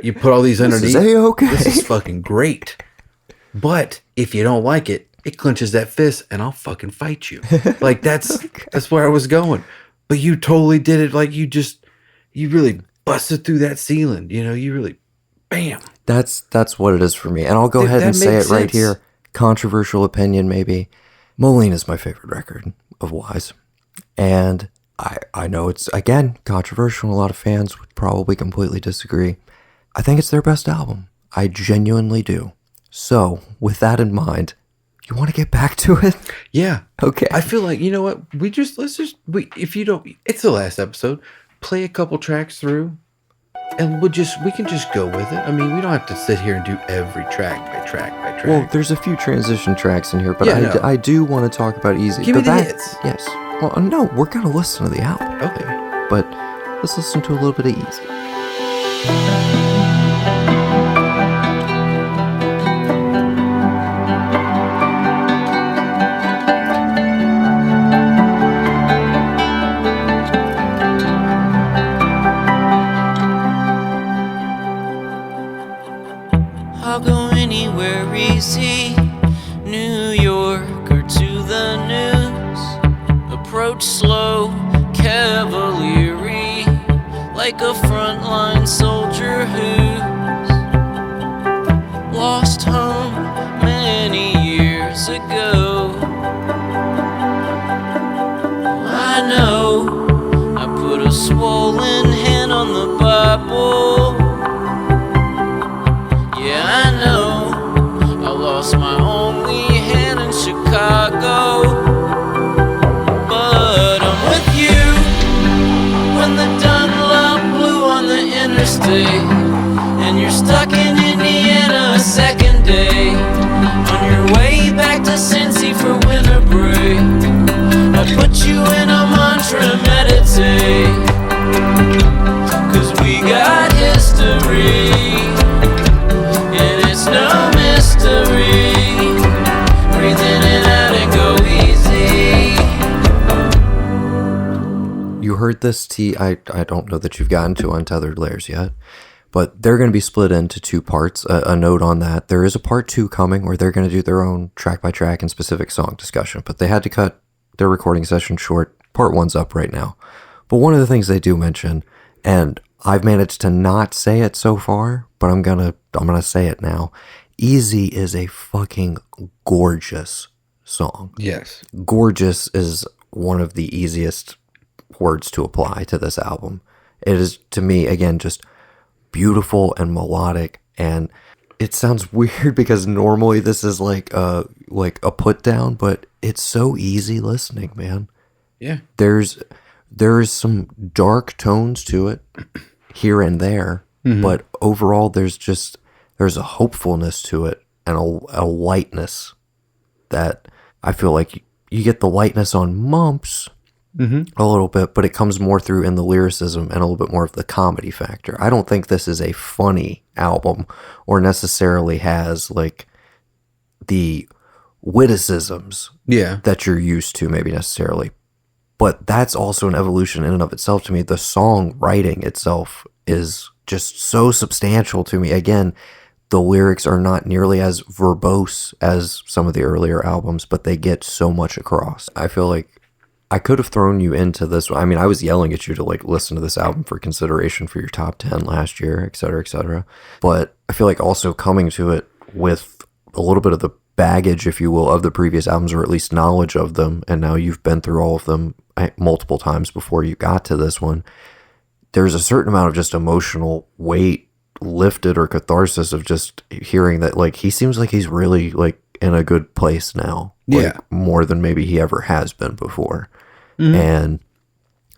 you put all these underneath. This is A-okay. This is fucking great. But if you don't like it, it clenches that fist and I'll fucking fight you. That's where I was going. But you totally did it. You really busted through that ceiling. You really, bam. That's what it is for me. And I'll go ahead and say it right here. Controversial opinion, maybe. Moh Lhean is my favorite record of Y's. And I know it's, again, controversial. A lot of fans would probably completely disagree. I think it's their best album. I genuinely do. So, with that in mind, you want to get back to it? Yeah. Okay. I feel like, you know what? If you don't, it's the last episode. Play a couple tracks through and we can just go with it. I mean, we don't have to sit here and do every track by track by track. Well, there's a few transition tracks in here, but Yeah, I do want to talk about Easy. Give me the hits. Yes. Well, no, we're going to listen to the album. Okay. But let's listen to a little bit of Easy. I'll go anywhere easy, New York or to the news. Approach slow, cavalry, like a frontline soldier who's lost home many years ago. I know I put a swollen hand on the Bible. Yeah, I know I lost my only hand in Chicago. But I'm with you when the Dunlop blew on the interstate, and you're stuck in Indiana a second day, on your way back to Cincy for winter break. I put you in a mantra, meditate, 'cause we got history. And it's no mystery. Breathe in and out and go easy. You heard this, T. I don't know that you've gotten to Untethered Layers yet, but they're going to be split into 2 parts. A note on that. There is a part 2 coming where they're going to do their own track by track and specific song discussion, but they had to cut their recording session short. Part 1's up right now. But one of the things they do mention, and I've managed to not say it so far, but I'm gonna say it now. Easy is a fucking gorgeous song. Yes. Gorgeous is one of the easiest words to apply to this album. It is, to me, again, just beautiful and melodic, and it sounds weird because normally this is like a put down, but it's so easy listening, man. Yeah. There's some dark tones to it here and there, but overall there's a hopefulness to it and a lightness that I feel like you get the lightness on Mumps a little bit, but it comes more through in the lyricism and a little bit more of the comedy factor. I don't think this is a funny album or necessarily has like the witticisms that you're used to, maybe necessarily. But that's also an evolution in and of itself to me. The song writing itself is just so substantial to me. Again, the lyrics are not nearly as verbose as some of the earlier albums, but they get so much across. I feel like I could have thrown you into this. I mean, I was yelling at you to like listen to this album for consideration for your top 10 last year, et cetera, et cetera. But I feel like also coming to it with a little bit of the baggage, if you will, of the previous albums, or at least knowledge of them, and now you've been through all of them multiple times before you got to this one, there's a certain amount of just emotional weight lifted or catharsis of just hearing that like he seems like he's really like in a good place now, like, more than maybe he ever has been before, and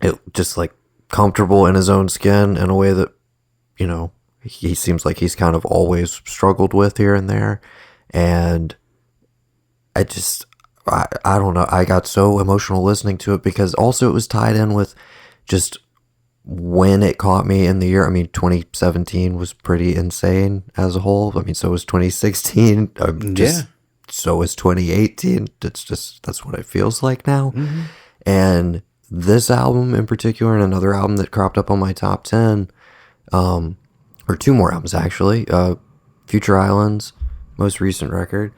it just like comfortable in his own skin in a way that, you know, he seems like he's kind of always struggled with here and there. And I don't know, I got so emotional listening to it because also it was tied in with just when it caught me in the year. I mean, 2017 was pretty insane as a whole. I mean, so was 2016. So was 2018. That's what it feels like now. And this album in particular, and another album that cropped up on my top 10, or two more albums actually, Future Islands, most recent record,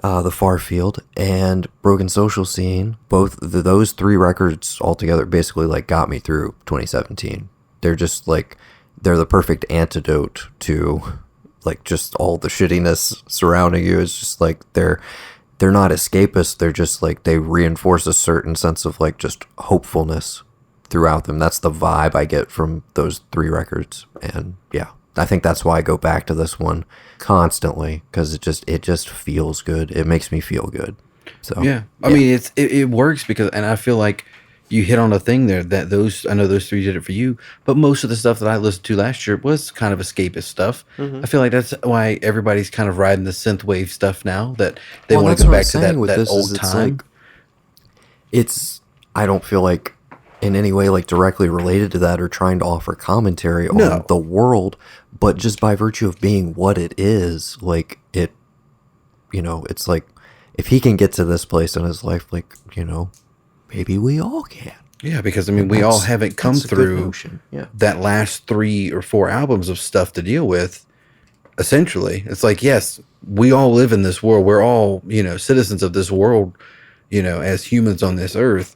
The Far Field, and Broken Social Scene. Both those three records altogether basically like got me through 2017. They're just like, they're the perfect antidote to like just all the shittiness surrounding you. It's just like they're not escapist. They're just like, they reinforce a certain sense of like just hopefulness throughout them. That's the vibe I get from those three records. And yeah, I think that's why I go back to this one constantly, because it just feels good. It makes me feel good. So yeah, I mean, it works because, and I feel like you hit on a thing there that I know those three did it for you, but most of the stuff that I listened to last year was kind of escapist stuff. I feel like that's why everybody's kind of riding the synthwave stuff now, that they want to go back to that old time. I don't feel like in any way like directly related to that or trying to offer commentary on the world, but just by virtue of being what it is, like it, you know, it's like if he can get to this place in his life, like, you know, maybe we all can. Yeah, because I mean, we all haven't come through that last 3 or 4 albums of stuff to deal with. Essentially, it's like, yes, we all live in this world. We're all, you know, citizens of this world, you know, as humans on this earth.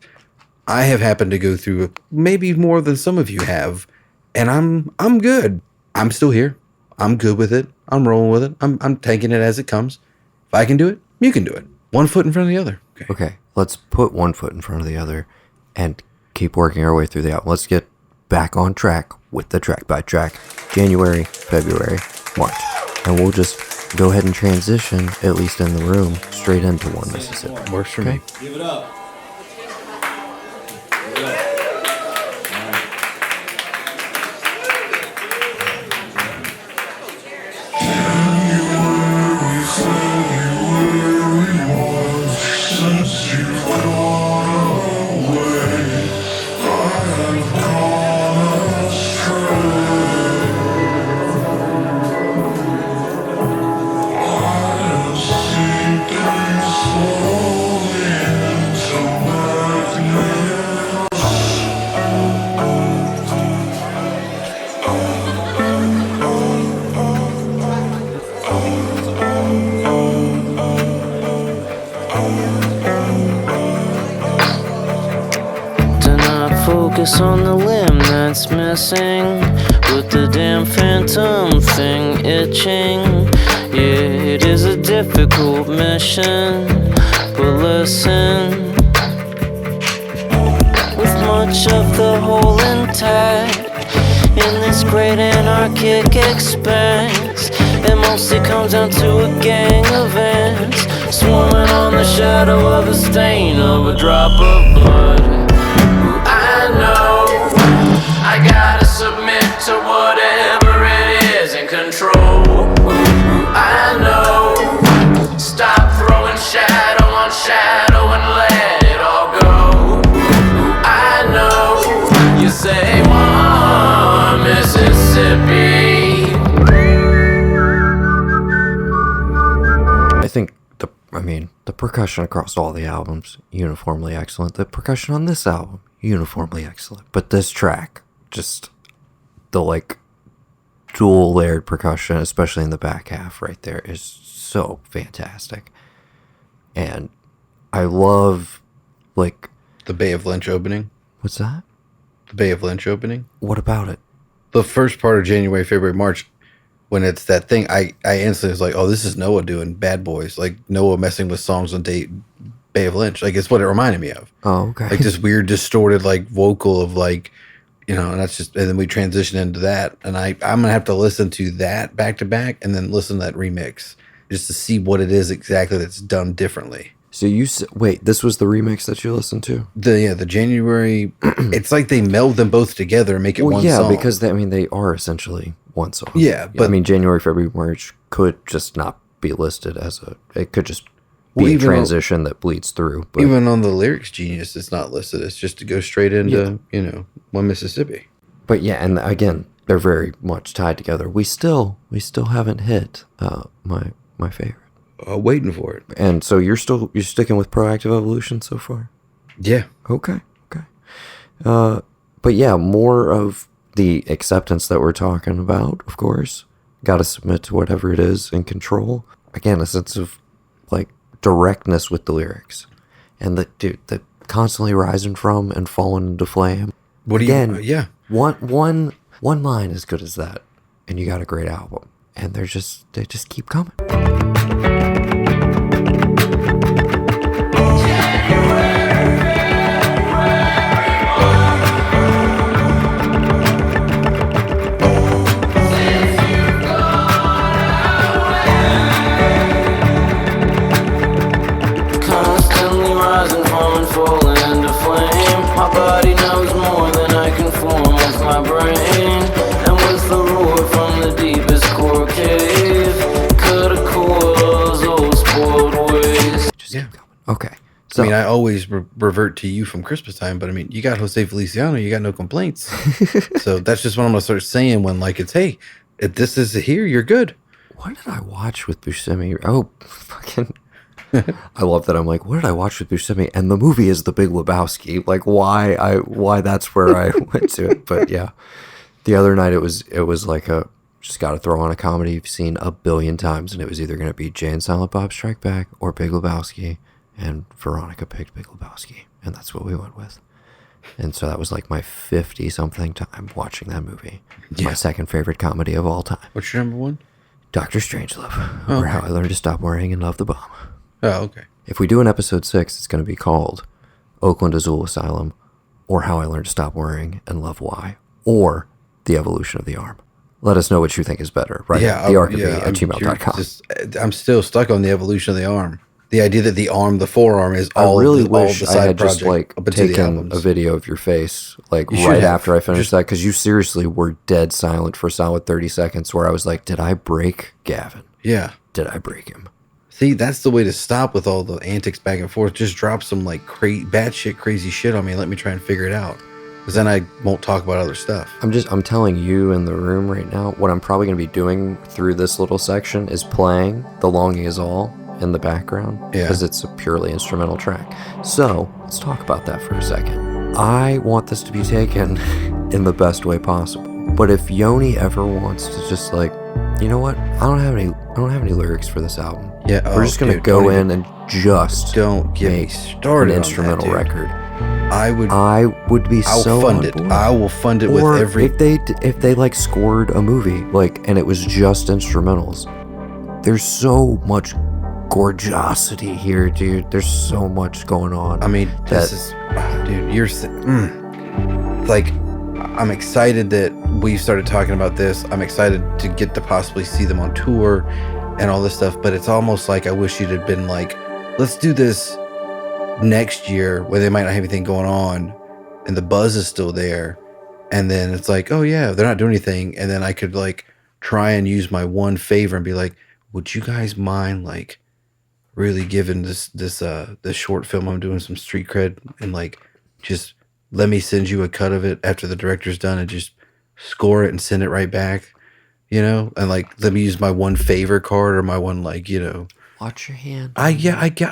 I have happened to go through maybe more than some of you have, and I'm good. I'm still here. I'm good with it. I'm rolling with it. I'm taking it as it comes. If I can do it, you can do it. One foot in front of the other. Okay, let's put one foot in front of the other and keep working our way through the album. Let's get back on track with the track by track. January, February, March. And we'll just go ahead and transition, at least in the room, straight into One Mississippi. Works for me. Give it up. Focus on the limb that's missing. with the damn phantom thing itching. Yeah, it is a difficult mission, but listen. With much of the whole intact in this great anarchic expanse, it mostly comes down to a gang of ants swarming on the shadow of a stain of a drop of blood. I know I gotta submit to whatever it is in control. I know, stop throwing shadow on shadow and let it all go. I know, you say more Mississippi. I think the percussion across all the albums, uniformly excellent. The percussion on this album, uniformly excellent. But this track, just the like dual layered percussion, especially in the back half right there, is so fantastic. And I love like The Bay of Lynch opening. What's that? The Bay of Lynch opening. What about it? The first part of January, February, March, when it's that thing, I instantly was like, oh, this is Noah doing Bad Boys. Like Noah messing with songs on Bay of Lynch. Like it's what it reminded me of. Oh, okay. Like this weird distorted like vocal of like, you know, and that's just, and then we transition into that. And I'm going to have to listen to that back to back and then listen to that remix just to see what it is exactly that's done differently. So wait, this was the remix that you listened to? The January, it's like they meld them both together and make it one song. Yeah, because they are essentially one song. Yeah, but January, February, March could just not be listed as it could just be Well, a even transition that bleeds through. But even on the Lyrics Genius, it's not listed. It's just to go straight into, One Mississippi. But yeah, and again, they're very much tied together. We still haven't hit my favorite. Waiting for it. And so you're sticking with Proactive Evolution so far? Yeah. Okay. But yeah, more of the acceptance that we're talking about, of course. Got to submit to whatever it is in control. Again, a sense of like directness with the lyrics. And the constantly rising from and falling into flame. What do Again, you? Yeah. One line as good as that, and you got a great album. And they just keep coming. Constantly rising from and falling into flame. My body knows more than I can form with my brain. And with the roar from the deepest core cave, cut a coils, old spoiled ways. Just keep coming. Okay. So, I always revert to you from Christmas time, but you got Jose Feliciano, you got no complaints. So that's just what I'm going to start saying when it's, hey, if this is here, you're good. what did I watch with Buscemi? Oh, fucking... I love that. I'm like, what did I watch with Buscemi? And the movie is The Big Lebowski. Like, why that's where I went to it. But yeah, the other night it was like just got to throw on a comedy you've seen a billion times, and it was either going to be Jay and Silent Bob Strike Back or Big Lebowski, and Veronica picked Big Lebowski, and that's what we went with. And so that was like my 50-something time watching that movie. It's my second favorite comedy of all time. What's your number one? Dr. Strangelove, or How I Learned to Stop Worrying and Love the Bomb. Oh, okay. If we do an episode 6, it's going to be called Oakland Azul Asylum, or How I Learned to Stop Worrying and Love Why, or The Evolution of the Arm. Let us know what you think is better, right? Yeah, The Ark at gmail.com. I'm still stuck on The Evolution of the Arm. The idea that the forearm is I all really the wish side I had just project like up into the taken albums. a video of your face like You should right have. after I finished that, because you seriously were dead silent for a solid 30 seconds where I was like, did I break Gavin? Yeah. Did I break him? See, that's the way to stop with all the antics back and forth. Just drop some like batshit crazy shit on me and let me try and figure it out. Because then I won't talk about other stuff. I'm telling you in the room right now, what I'm probably going to be doing through this little section is playing The Longing Is All in the background, because it's a purely instrumental track. So let's talk about that for a second. I want this to be taken in the best way possible. But if Yoni ever wants to just like, you know what? I don't have any lyrics for this album. Yeah, We're just gonna go in and just don't get me make started an on instrumental that, dude. record. I would be I'll so fund on it. board. I will fund it Or with every. if they like scored a movie like and it was just instrumentals. There's so much gorgeosity here, dude. There's so much going on. I mean, this is, dude. Like, I'm excited that we started talking about this. I'm excited to get to possibly see them on tour and all this stuff. But it's almost like I wish you'd have been like, let's do this next year where they might not have anything going on and the buzz is still there. And then it's like, oh yeah, they're not doing anything. And then I could like try and use my one favor and be like, would you guys mind like really giving this short film I'm doing some street cred and like just let me send you a cut of it after the director's done and just score it and send it right back, you know? And like let me use my one favor card or my one like, you know. Watch your hand. I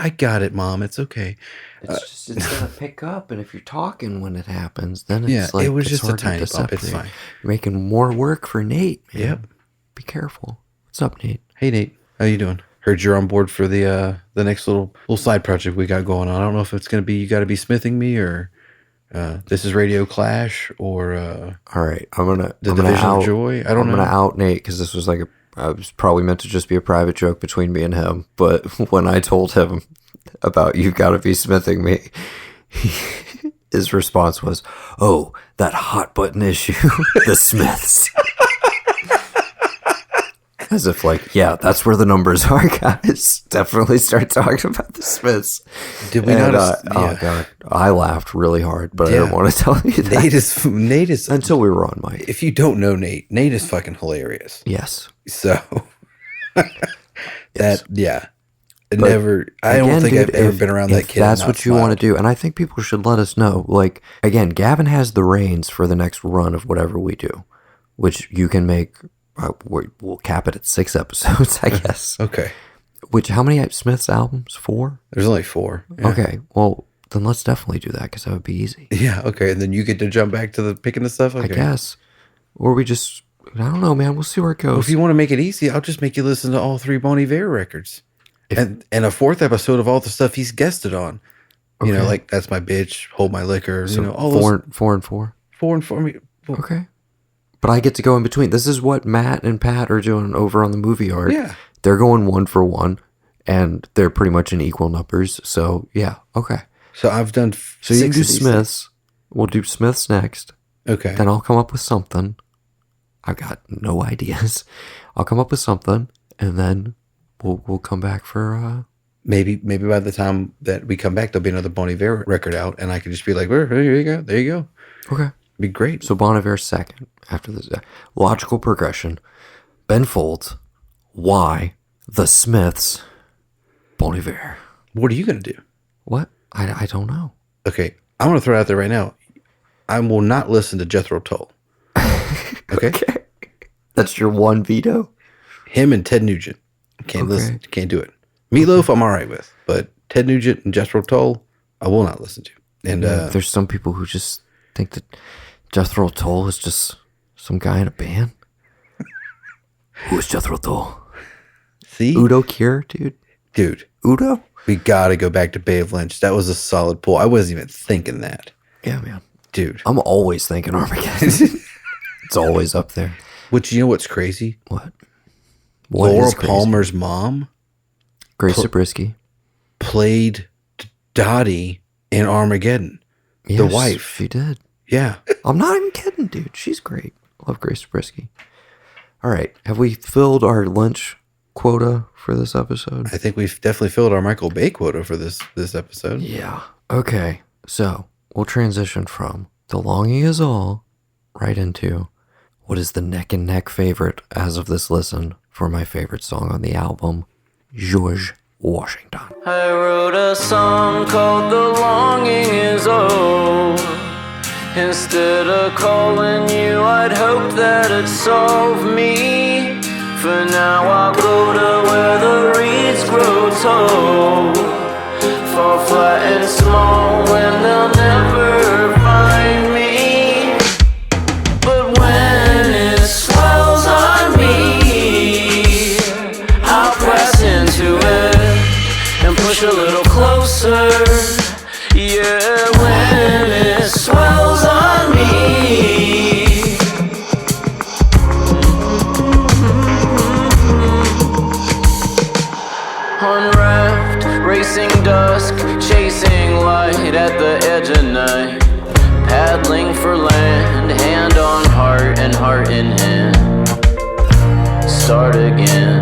got it, Mom. It's okay. It's gonna pick up, and if you're talking when it happens, then it's Yeah, like it was it's just a hard to tiny bump. It's decipher. fine. You're making more work for Nate, man. Yep. Be careful. What's up, Nate? Hey Nate, how you doing? Heard you're on board for the next little side project we got going on. I don't know if it's gonna be you got to be smithing me or this is Radio Clash or All right, I'm gonna Division out, of Joy. I don't know. I'm gonna out Nate because this was like I was probably meant to just be a private joke between me and him. But when I told him about you got to be smithing me, his response was, "Oh, that hot button issue, the Smiths." As if like, yeah, that's where the numbers are, guys. Definitely start talking about the Smiths. Did we notice? Oh god, I laughed really hard, but I Yeah. didn't want to tell you that Nate is until we were on mic. if you don't know Nate is fucking hilarious. Yes. So Yes. It never. I don't Again, think dude, I've ever if- been around if that kid. That's and what not you want to smiled. do, and I think people should let us know. Like again, Gavin has the reins for the next run of whatever we do, which you can make. We'll cap it at 6 episodes, I guess. Okay, Which how many Smiths albums? 4. there's only 4. Yeah. Okay, well then let's definitely do that because that would be easy. Yeah. Okay, and then you get to jump back to the picking the stuff. Okay. I guess, or we just I don't know, man. We'll see where it Well, goes. if you want to make it easy, I'll just make you listen to all 3 Bon Iver records, and a 4th episode of all the stuff he's guested on. You know, Okay. like That's My Bitch, Hold My Liquor. So you know, all four, those 4 and 4. 4 and 4. Okay. But I get to go in between. This is what Matt and Pat are doing over on the movie art. Yeah. They're going 1 for 1, and they're pretty much in equal numbers. So, yeah. Okay. So I've done. So you can 6 do of these Smiths. We'll do Smiths next. things. Okay. Then I'll come up with something. I've got no ideas. I'll come up with something, and then we'll come back for... Maybe by the time that we come back, there'll be another Bon Iver record out, and I can just be like, "Well, here you go. There you go." Okay. Be great. So Bon Iver second after this. Logical progression. Ben Folds. Why? The Smiths. Bon Iver. What are you gonna do? What? I don't know. Okay, I'm gonna throw it out there right now. I will not listen to Jethro Tull. Okay, That's your one veto? him and Ted Nugent. Can't listen. Can't do it. Meatloaf, I'm all right with, but Ted Nugent and Jethro Tull, I will not listen to. And There's some people who just think that Jethro Tull is just some guy in a band. Who is Jethro Tull? see, Udo Kier, dude. Udo? we gotta go back to Bay of Lynch. That was a solid pull. I wasn't even thinking that, Yeah, man. dude. I'm always thinking Armageddon. It's always up there. Which, you know what's crazy? What Laura is crazy? Palmer's mom Grace Zabriskie. played Dottie in Armageddon. Yes, The wife. She did. Yeah. I'm not even kidding, dude. She's great. Love Grace Zabriskie. All right. Have we filled our lunch quota for this episode? I think we've definitely filled our Michael Bay quota for this episode. Yeah. Okay. So we'll transition from The Longing Is All right into what is the neck and neck favorite as of this listen for my favorite song on the album, George Washington. I wrote a song called The Longing Is Old. Instead of calling you, I'd hope that it'd solve me. For now I'll go to where the reeds grow tall, fall flat and small when they'll never find me. But when it swells on me, I'll press into it and push a little closer. Yeah, when Chasing dusk, chasing light at the edge of night. Paddling for land, hand on heart and heart in hand. Start again,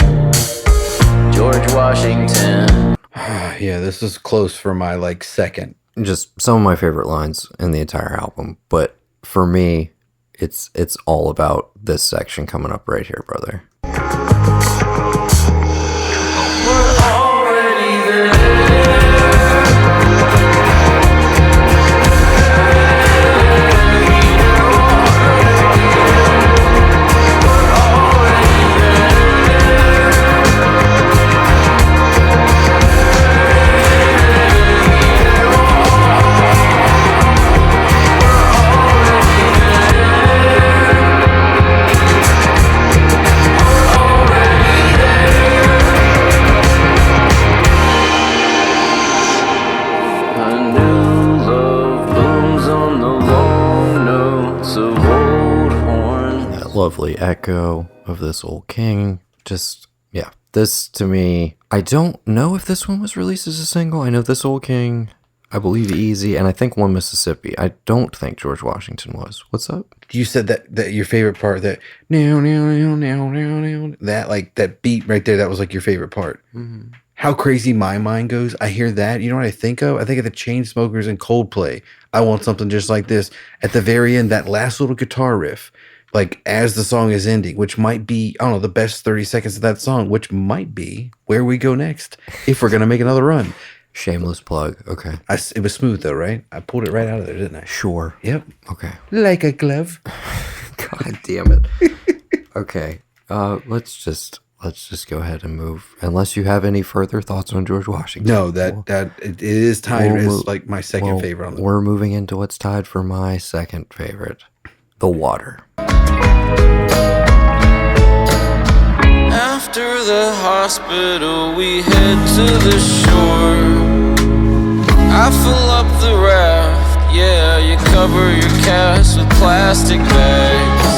George Washington. Yeah, this is close for my like second. Just some of my favorite lines in the entire album, but for me, it's all about this section coming up right here, brother. Lovely echo of this old king. Just, yeah, this to me, I don't know if this one was released as a single. I know This Old King, I believe Easy, and I think One Mississippi. I don't think George Washington was. What's up? You said that your favorite part, that now, that like that beat right there, that was like your favorite part. Mm-hmm. How crazy my mind goes. I hear that. You know what I think of? I think of the Chainsmokers and Coldplay. I Want Something Just Like This. At the very end, that last little guitar riff, like as the song is ending, which might be, I don't know, the best 30 seconds of that song, which might be where we go next if we're going to make another run. Shameless plug. Okay. It was smooth though, right? I pulled it right out of there, didn't I? Sure. Yep. Okay. Like a glove. God damn it. Okay. Let's just go ahead and move. Unless you have any further thoughts on George Washington. No, that it is tied as like my second favorite on the We're moving into what's tied for my second favorite. The Water. After the hospital, we head to the shore. I fill up the raft, yeah, you cover your cast with plastic bags.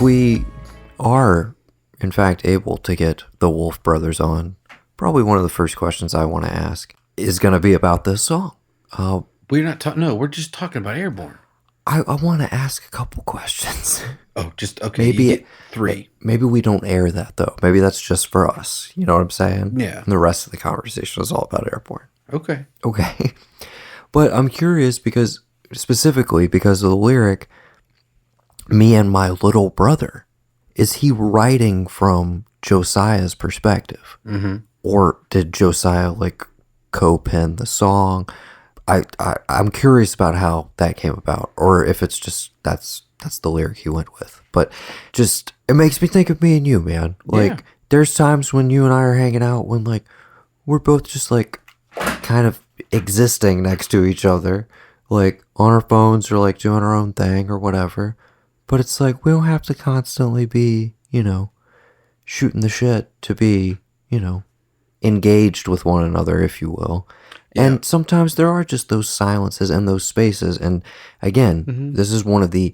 We are, in fact, able to get the Wolf Brothers on. Probably one of the first questions I want to ask is going to be about this song. We're not talking. No, we're just talking about Airborne. I want to ask a couple questions. Oh, just okay. Maybe three. Maybe we don't air that though. Maybe that's just for us. You know what I'm saying? Yeah. And the rest of the conversation is all about Airborne. Okay. Okay. But I'm curious because specifically because of the lyric, me and my little brother. Is he writing from Josiah's perspective? Mm-hmm. Or did Josiah like co-pen the song? I'm curious about how that came about, or if it's just that's the lyric he went with. But just it makes me think of me and you, man. Like there's times when you and I are hanging out when like we're both just like kind of existing next to each other, like on our phones or like doing our own thing or whatever. But it's like, we don't have to constantly be, you know, shooting the shit to be, you know, engaged with one another, if you will. Yeah. And sometimes there are just those silences and those spaces. And again, this is one of the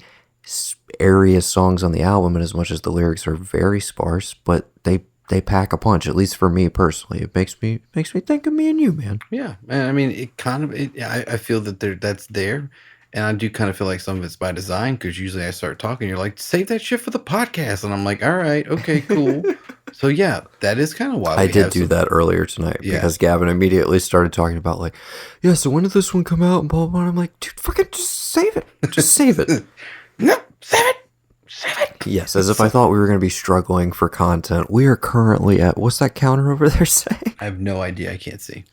airiest songs on the album. And as much as the lyrics are very sparse, but they pack a punch, at least for me personally. It makes me think of me and you, man. Yeah. And I mean, it kind of, I feel that that's there. And I do kind of feel like some of it's by design because usually I start talking, you're like, save that shit for the podcast. And I'm like, all right, okay, cool. So yeah, that is kind of why I did do that earlier tonight because Gavin immediately started talking about like, yeah, so when did this one come out and blah, blah, blah. And I'm like, dude, fucking just save it. Just save it. No, 7. Yes, as if I thought we were going to be struggling for content. We are currently at, what's that counter over there saying? I have no idea. I can't see.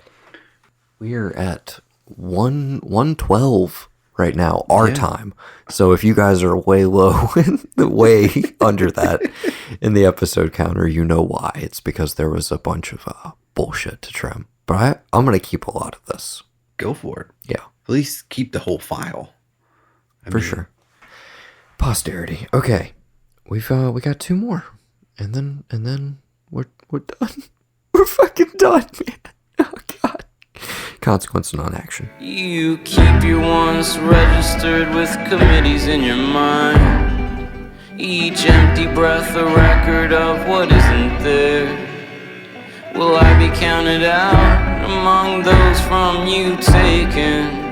We are at 112 right now, our Yeah. time. So if you guys are way low, way under that in the episode counter, you know why. It's because there was a bunch of bullshit to trim. But I'm going to keep a lot of this. Go for it. Yeah, At least keep the whole file. for sure. Posterity. Okay, we got 2 more, and then we're done. We're fucking done, man. Oh God. Consequence of non-action. You keep your wants registered with committees in your mind. Each empty breath a record of what isn't there. Will I be counted out among those from you taken?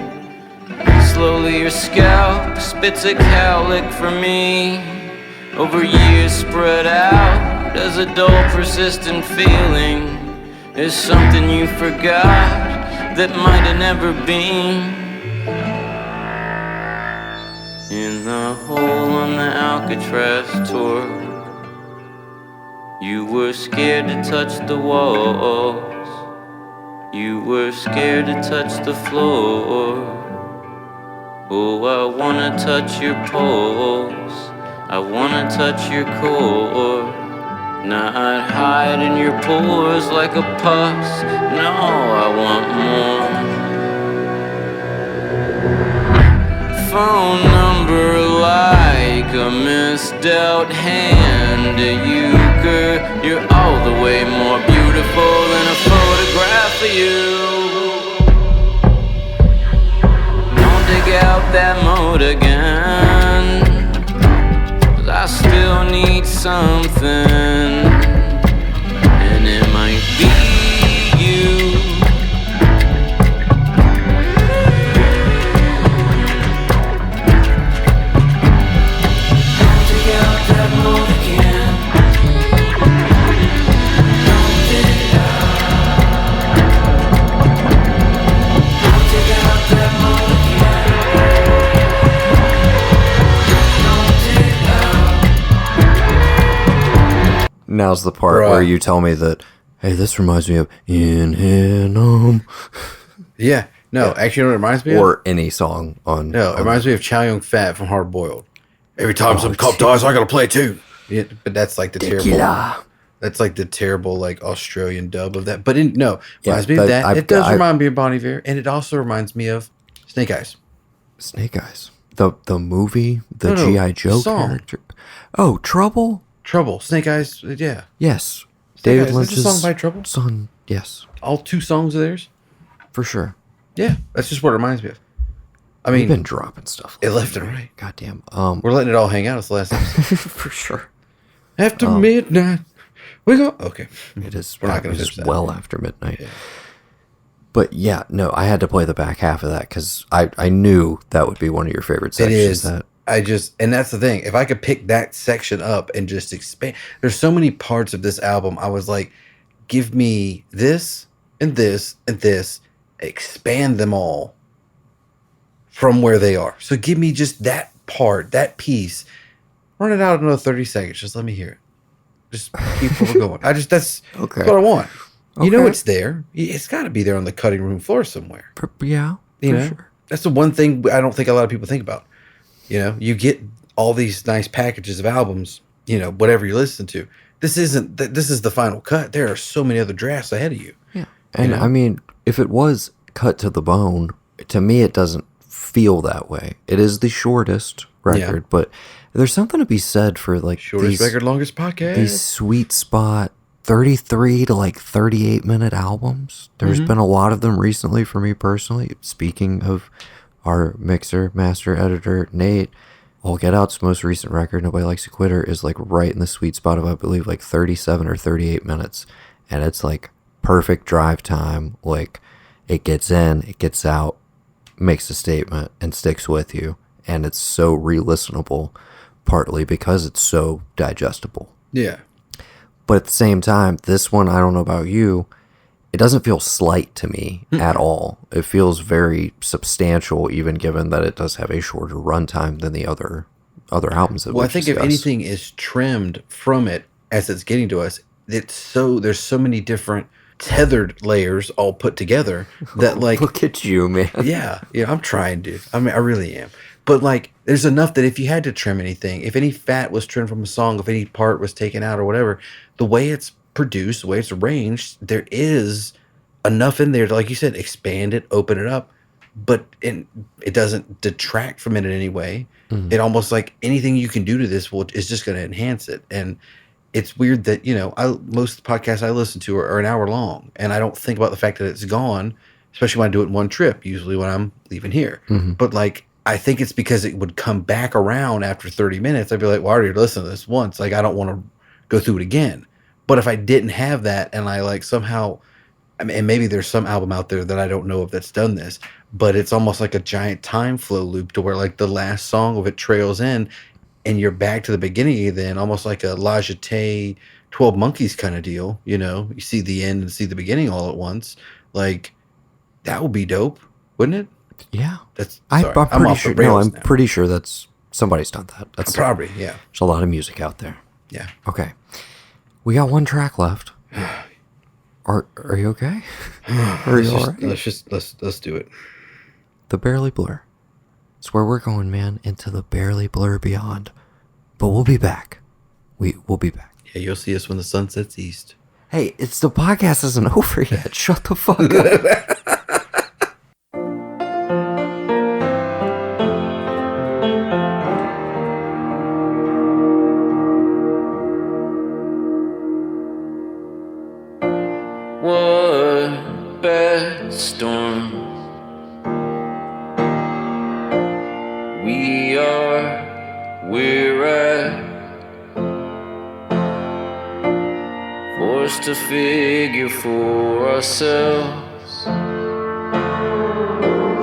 Slowly your scalp spits a cowlick for me. Over years spread out as a dull persistent feeling. Is something you forgot that might have never been. In the hole on the Alcatraz tour, you were scared to touch the walls. You were scared to touch the floor. Oh, I wanna touch your pulse. I wanna touch your core. Not hide in your pores like a pus. No, I want more. Phone number like a misdealt hand. You, girl, you're all the way more beautiful than a photograph of you. Don't dig out that mode again, 'cause I still need something, and it might be you. Don't dig out that mode again. Don't dig it out. Don't dig out that mode again. Don't dig out. Now's the part Bruh. where you tell me that, hey, this reminds me of In Yeah. No, actually, you know what it reminds me of? or any song on. No, it reminds me of Chow Yun Fat from Hard Boiled. Every time some cop dies, I gotta play too. Yeah, but that's like the terrible. Tequila. That's like the terrible like Australian dub of that. But no, Yeah, reminds me but of that. It does I've- remind me of Bon Iver, and it also reminds me of Snake Eyes. Snake Eyes. The movie, the No, no, G.I. Joe song. character. Oh, Trouble? Trouble, Snake Eyes. Yeah, Yes. Snake David Eyes. Is Lynch's this a song by Trouble? son. Yes, all 2 songs of theirs. for sure. Yeah, that's just what it reminds me of. I We've mean, been dropping stuff. it left and right. Goddamn. We're letting it all hang out. It's the last episode. For sure. After midnight, we go. Okay, It is. We're not gonna it is finish that. well after midnight. But yeah, no, I had to play the back half of that because I knew that would be one of your favorite it sections. is. That And that's the thing. If I could pick that section up and just expand, there's so many parts of this album. I was like, give me this and this and this, expand them all from where they are. So give me just that part, that piece, run it out another 30 seconds. Just let me hear it. Just keep what we're going. That's Okay. what I want. You know Okay. it's there. It's got to be there on the cutting room floor somewhere. yeah, You for know, sure. that's the one thing I don't think a lot of people think about. You know, you get all these nice packages of albums, you know, whatever you listen to. This isn't, this is the final cut. There are so many other drafts ahead of you. Yeah, and know? I mean, if it was cut to the bone, to me, it doesn't feel that way. It is the shortest record, but there's something to be said for like Shortest record, longest podcast. these sweet spot 33 to like 38 minute albums. There's been a lot of them recently for me personally. Speaking of our mixer, master, editor, Nate, All Get Out's most recent record, Nobody Likes a Quitter, is like right in the sweet spot of, I believe, like 37 or 38 minutes. And it's like perfect drive time. Like it gets in, it gets out, makes a statement, and sticks with you. And it's so re-listenable, partly because it's so digestible. Yeah. But at the same time, this one, I don't know about you, it doesn't feel slight to me at all. It feels very substantial, even given that it does have a shorter runtime than the other other albums that Well, I we've think if discussed. anything is trimmed from it as it's getting to us, there's so many different tethered layers all put together that like Look at you, man. yeah, I'm trying to. I mean, I really am. But like, there's enough that if you had to trim anything, if any fat was trimmed from a song, if any part was taken out or whatever, the way it's produced, the way it's arranged, there is enough in there to, like you said, expand it, open it up, but it doesn't detract from it in any way. It almost like anything you can do to this is just going to enhance it. And it's weird that, most of the podcasts I listen to are an hour long, and I don't think about the fact that it's gone, especially when I do it in one trip, usually when I'm leaving here. But like, I think it's because it would come back around after 30 minutes. I'd be like, well, I already listened to this once. Like, I don't want to go through it again. But if I didn't have that, and I like somehow, I mean, and maybe there's some album out there that I don't know of that's done this, but it's almost like a giant time flow loop to where like the last song of it trails in and you're back to the beginning then, almost like a La Jetée 12 Monkeys kind of deal. You see the end and see the beginning all at once. Like, that would be dope, wouldn't it? Yeah. I'm I'm pretty sure that's somebody's done that. That's probably, yeah. There's a lot of music out there. Yeah. Okay. We got one track left. Are you okay? Are you all right? Let's do it. The Barely Blur. It's where we're going, man, into the Barely Blur beyond. But we'll be back. We'll be back. Yeah, you'll see us when the sun sets east. Hey, it's the podcast isn't over yet. Shut the fuck up. What bad storm we're at, forced to figure for ourselves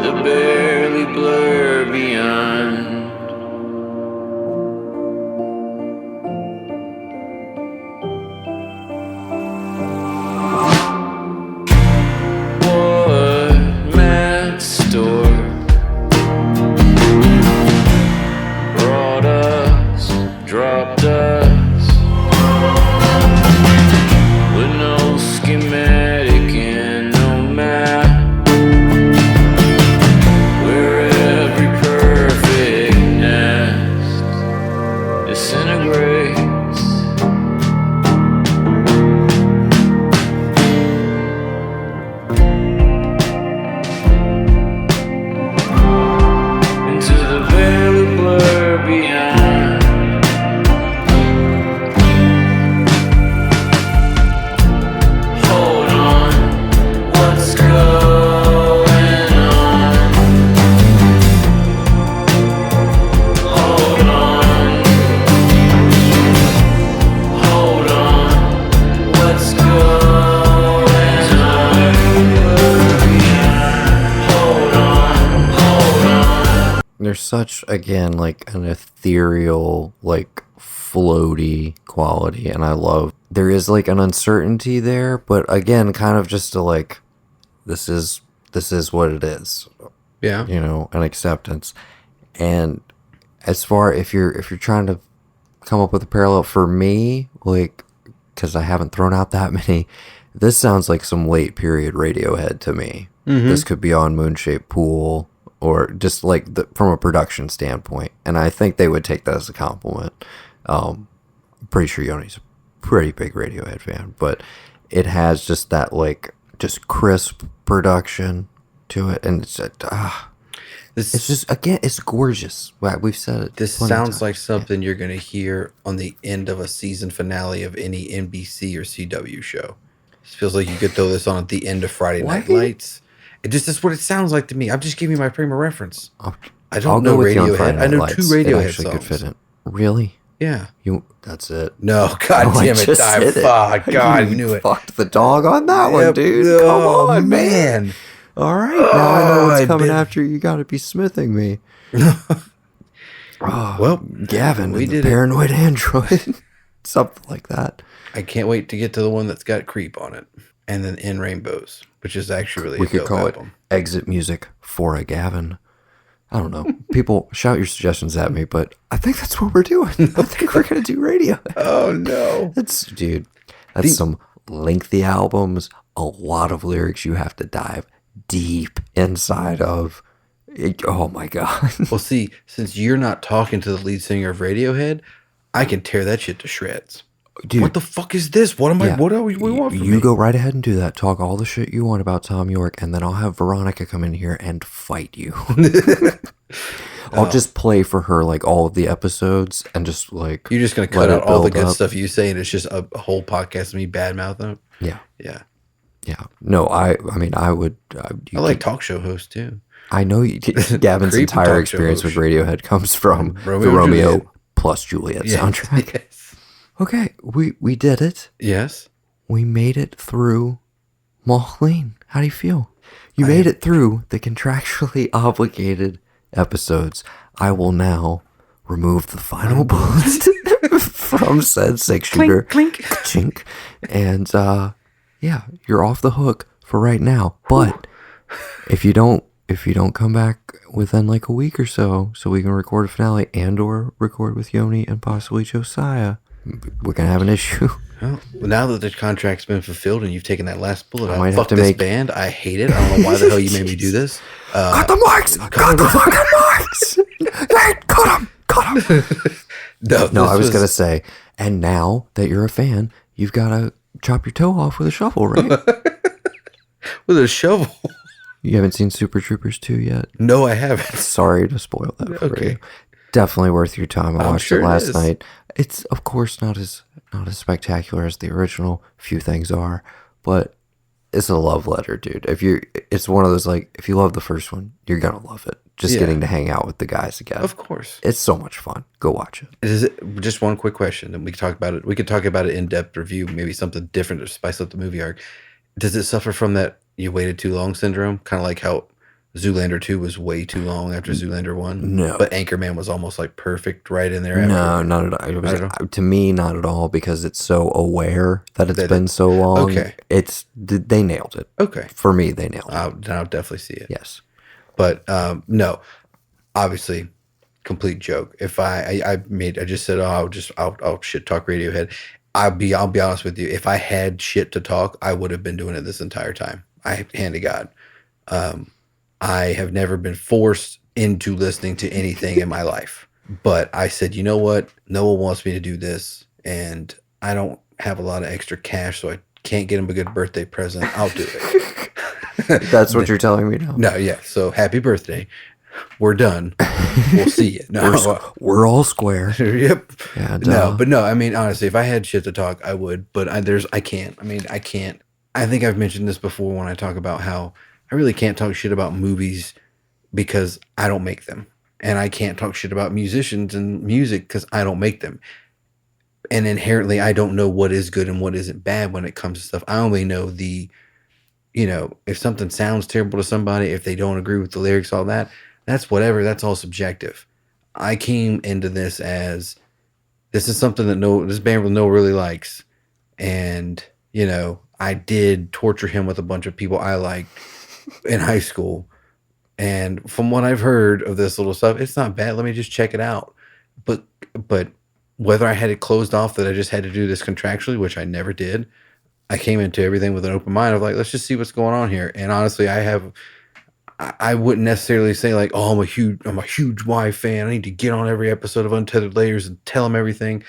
the barely blur beyond. What mad store brought us, dropped us with no schematic and no map, where every perfect nest disintegrates. Into the barely blur beyond. Hold on, what's going on? Hold on, what's going on? Hold on. There's such, again, like an ethereal, like floaty quality, and I love there is like an uncertainty there, but again, kind of just to like, this is what it is, Yeah. an acceptance. And as far if you're trying to come up with a parallel for me, like, because I haven't thrown out that many, this sounds like some late period Radiohead to me. This could be on Moonshaped Pool, or just like from a production standpoint, and I think they would take that as a compliment. I'm pretty sure Yoni's a pretty big Radiohead fan, but it has just that like just crisp production to it, and it's just, again, it's gorgeous. We've said it. This plenty of sounds times. like something you're going to hear on the end of a season finale of any NBC or CW show. It feels like you could throw this on at the end of Friday Night What? Lights. That's what it sounds like to me. I'm just giving you my frame of reference. I I'll don't go know with you on Radiohead. Friday I know Night two Lights. It Radiohead actually could songs. fit in. Really? Yeah. That's it. No, God Oh, I damn it. just said it. Fuck, God, I You knew it. Fucked the dog on that one, Yep. dude. Come Oh, on, man. man. All right, now I know what's I coming bet- after you. Got to be smithing me. Well, Gavin, we and the did it. paranoid android, something like that. I can't wait to get to the one that's got Creep on it. And then In Rainbows, which is actually really We a could dope call album. it exit music for a Gavin. I don't know. People shout your suggestions at me, but I think that's what we're doing. I think we're gonna do radio. Oh no. That's some lengthy albums, a lot of lyrics you have to dive deep inside of. Oh my god. Well, see, since you're not talking to the lead singer of Radiohead, I can tear that shit to shreds. Dude, what the fuck is this? What am I? What do we want from you me? go right ahead and do that. Talk all the shit you want about Tom York, and then I'll have Veronica come in here and fight you. I'll just play for her like all of the episodes and just like You're just gonna cut out all the good stuff you say, and it's just a whole podcast of me badmouthing them. Yeah, yeah, yeah. No, I mean, I would. I like talk show hosts too. I know Gavin's entire experience with Radiohead comes from the Romeo plus Juliet soundtrack. Yes. Okay, we did it. Yes. We made it through Moh Lhean. How do you feel? You made it through the contractually obligated episodes. I will now remove the final bullet from said six-shooter. Clink, clink. Chink. And, yeah, you're off the hook for right now. But if you don't come back within like a week or so we can record a finale and or record with Yoni and possibly Josiah, we're going to have an issue. Well, now that the contract's been fulfilled and you've taken that last bullet, I fuck this band. I hate it. I don't know why the hell you made me do this. Cut the mics! Cut the fucking mics! Nate, cut them! No, I was going to say, and now that you're a fan, you've got to chop your toe off with a shovel, right? With a shovel? You haven't seen Super Troopers 2 yet? No, I haven't. Sorry to spoil that for you. Definitely worth your time. I watched it last night. It's of course not as spectacular as the original. Few things are, but it's a love letter, dude. It's one of those like if you love the first one, you're gonna love it. Just getting to hang out with the guys again. Of course, it's so much fun. Go watch it. Is it just one quick question, and we can talk about it. We could talk about it in depth review, maybe something different to spice up the movie arc. Does it suffer from that you waited too long syndrome? Kind of like how Zoolander 2 was way too long after Zoolander 1. No. But Anchorman was almost like perfect right in there. No, not at all. To me, not at all, because it's so aware that it's been so long. Okay. They nailed it. Okay. For me, they nailed it. I'll definitely see it. Yes. But no, obviously, complete joke. If I just said, I'll shit talk Radiohead. I'll be honest with you. If I had shit to talk, I would have been doing it this entire time. Hand to God. I have never been forced into listening to anything in my life. But I said, you know what? No one wants me to do this, and I don't have a lot of extra cash, so I can't get him a good birthday present. I'll do it. That's what you're telling me now? No, yeah. So happy birthday. We're done. We'll see you. No, we're all square. Yep. And, no. I mean, honestly, if I had shit to talk, I would. But I can't. I mean, I can't. I think I've mentioned this before when I talk about how I really can't talk shit about movies because I don't make them. And I can't talk shit about musicians and music because I don't make them. And inherently, I don't know what is good and what isn't bad when it comes to stuff. I only know if something sounds terrible to somebody, if they don't agree with the lyrics, all that, that's whatever. That's all subjective. I came into this as this is something that this band will know really likes. And, I did torture him with a bunch of people I liked in high school. And from what I've heard of this little stuff, it's not bad. Let me just check it out. But whether I had it closed off that I just had to do this contractually, which I never did, I came into everything with an open mind of like, let's just see what's going on here. And honestly, I wouldn't necessarily say like, oh, I'm a huge Y fan. I need to get on every episode of Untethered Layers and tell him everything.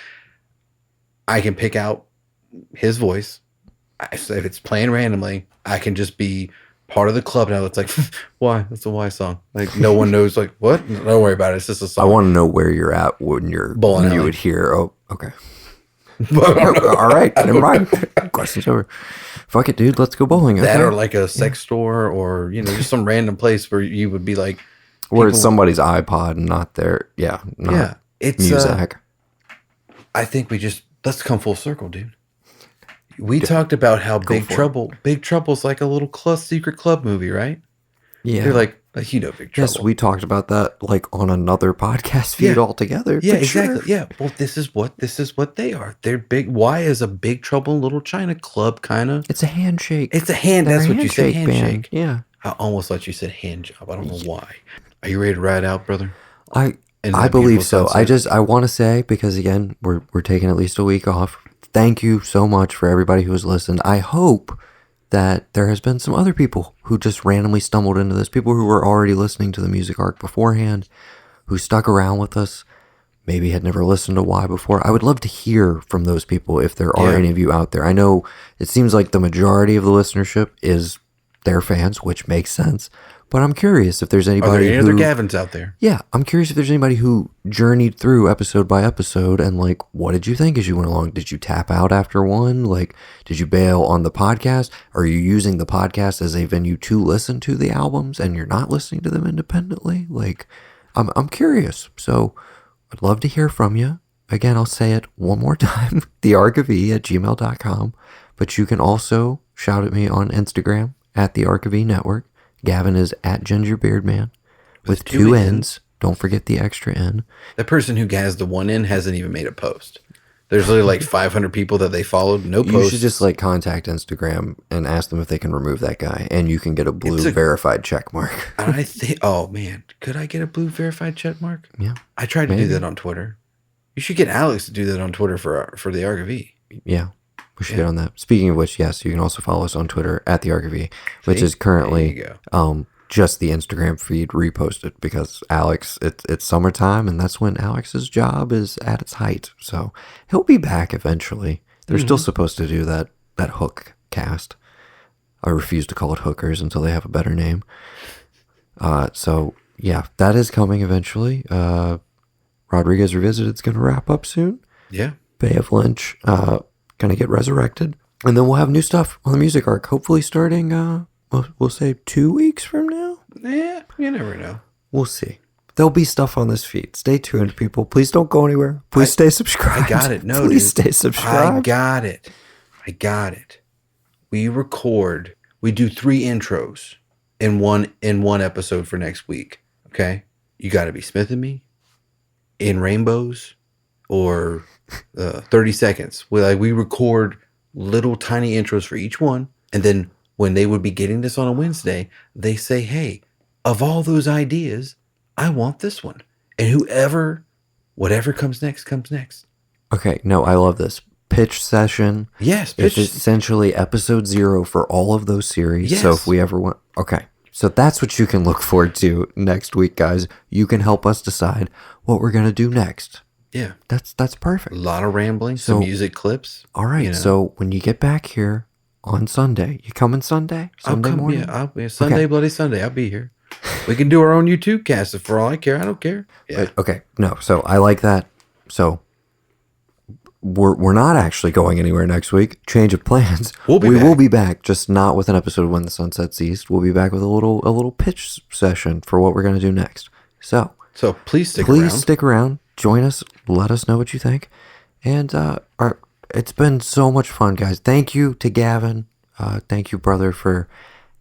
I can pick out his voice. If it's playing randomly, I can just be part of the club now. It's like, why? That's a Y song. Like no one knows. Like what? Don't worry about it. It's just a song. I want to know where you're at when you would hear. Oh, okay. All right, never mind. Question's over. Fuck it, dude. Let's go bowling. Okay? That or like a sex store, or just some random place where you would be like, or it's somebody's iPod and not their it's music. I think let's come full circle, dude. We talked about how Big Trouble's like a little secret club movie, right? Yeah. They're like Big Trouble. Yes, we talked about that like on another podcast feed altogether. Yeah, exactly. Sure. Yeah. Well, this is what they are. They're big. Why is a Big Trouble in Little China club kind of? It's a handshake. It's a hand. That's what you say. Handshake. Band. Yeah. I almost thought you said hand job. I don't know why. Are you ready to ride out, brother? I In I that believe beautiful so. sunset? I want to say, because again, we're taking at least a week off. Thank you so much for everybody who has listened. I hope that there has been some other people who just randomly stumbled into this, people who were already listening to the Music Arc beforehand, who stuck around with us, maybe had never listened to Why before. I would love to hear from those people if there are Yeah. any of you out there. I know it seems like the majority of the listenership is their fans, which makes sense. But I'm curious if there's Are there anybody any who... other Gavins out there? Yeah, I'm curious if there's anybody who journeyed through episode by episode and like, what did you think as you went along? Did you tap out after one? Like, did you bail on the podcast? Are you using the podcast as a venue to listen to the albums and you're not listening to them independently? Like, I'm curious. So I'd love to hear from you. Again, I'll say it one more time, thearkofE@gmail.com. But you can also shout at me on Instagram at the Ark of E Network. Gavin is at Gingerbeardman with two N's. Don't forget the extra N. The person who has the one in hasn't even made a post. There's literally like 500 people that they followed. No posts. You should just like contact Instagram and ask them if they can remove that guy, and you can get a blue verified check mark. I think. Oh man, could I get a blue verified check mark? Yeah, I tried to maybe. do that on Twitter. You should get Alex to do that on Twitter for the Ark of E. Yeah, we should get on that. Speaking of which, yes, you can also follow us on Twitter at the Ark of E, which is currently just the Instagram feed reposted because Alex, it's summertime and that's when Alex's job is at its height. So he'll be back eventually. They're still supposed to do that hook cast. I refuse to call it hookers until they have a better name. So yeah, that is coming eventually. Rodriguez Revisited is going to wrap up soon. Yeah. Bay of Lynch going to get resurrected. And then we'll have new stuff on the Music Arc, hopefully starting, we'll say 2 weeks from now. Yeah, you never know. We'll see. There'll be stuff on this feed. Stay tuned, people. Please don't go anywhere. Please stay subscribed. I got it. No, Please dude. stay subscribed. I got it. We do 3 intros in one episode for next week. Okay? You got to be Smith and Me, In Rainbows, or 30 Seconds. We record little tiny intros for each one, and then when they would be getting this on a Wednesday, they say, hey, of all those ideas, I want this one. And whatever comes next, comes next. Okay, no, I love this. Pitch session. Yes, It's essentially episode 0 for all of those series. Yes. So if we ever want... Okay, so that's what you can look forward to next week, guys. You can help us decide what we're going to do next. Yeah. That's perfect. A lot of rambling, some music clips. All right, so when you get back here on Sunday, you coming Sunday? Sunday morning? Yeah, Sunday, Bloody Sunday. I'll be here. We can do our own YouTube cast for all I care. I don't care. Yeah. Okay, no, so I like that. So we're not actually going anywhere next week. Change of plans. We will be back, just not with an episode of When the Sun Sets East. We'll be back with a little pitch session for what we're going to do next. So please stick around. Join us. Let us know what you think. And it's been so much fun, guys. Thank you to Gavin. Thank you, brother, for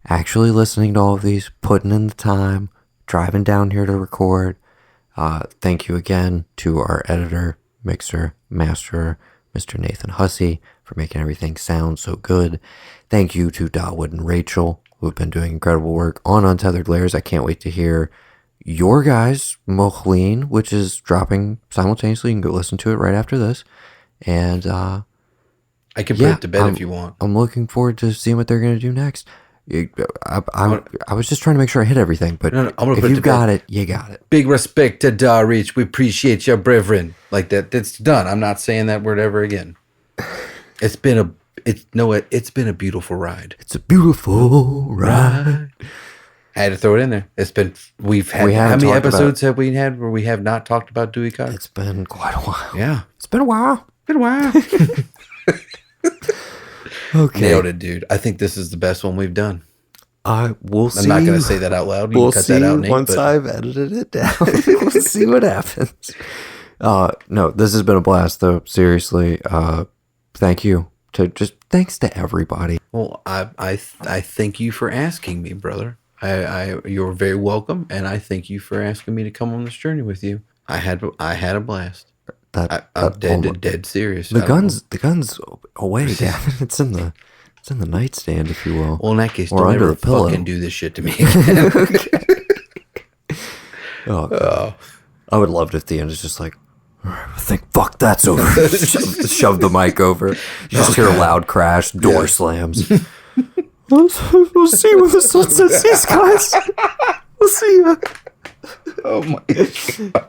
actually listening to all of these, putting in the time, driving down here to record. Thank you again to our editor, mixer, master, Mr. Nathan Hussey, for making everything sound so good. Thank you to Dawood and Rachel, who have been doing incredible work on Untethered Layers. I can't wait to hear your guys' Moh Lhean, which is dropping simultaneously. You can go listen to it right after this. And I can put it to bed if you want. I'm looking forward to seeing what they're going to do next. I was just trying to make sure I hit everything, but if you got it, you got it. Big respect to Darich. We appreciate your brethren. Like that. That's done. I'm not saying that word ever again. It's been a beautiful ride. It's a beautiful ride. I had to throw it in there. How many episodes have we had where we have not talked about Dewey Cox? It's been quite a while. Yeah. It's been a while. Okay. Nailed it, dude. I think this is the best one we've done. We'll see. I'm not going to say that out loud. We'll cut see that out, Nate, once I've edited it down. We'll see what happens. No, this has been a blast, though. Seriously. Thank you. Thanks to everybody. Well, I thank you for asking me, brother. You're very welcome, and I thank you for asking me to come on this journey with you. I had a blast. I'm dead serious. The gun's away, Gavin. It's in the It's in the nightstand, if you will. Well, in that case, Or don't under ever the pillow. fucking do this shit to me. Oh, God. I would love it if the end is just like, all right, I think, fuck, that's over. shove the mic over. You just hear a loud crash, door slams. We'll see you when the sun sets, guys. We'll see you. Oh my God.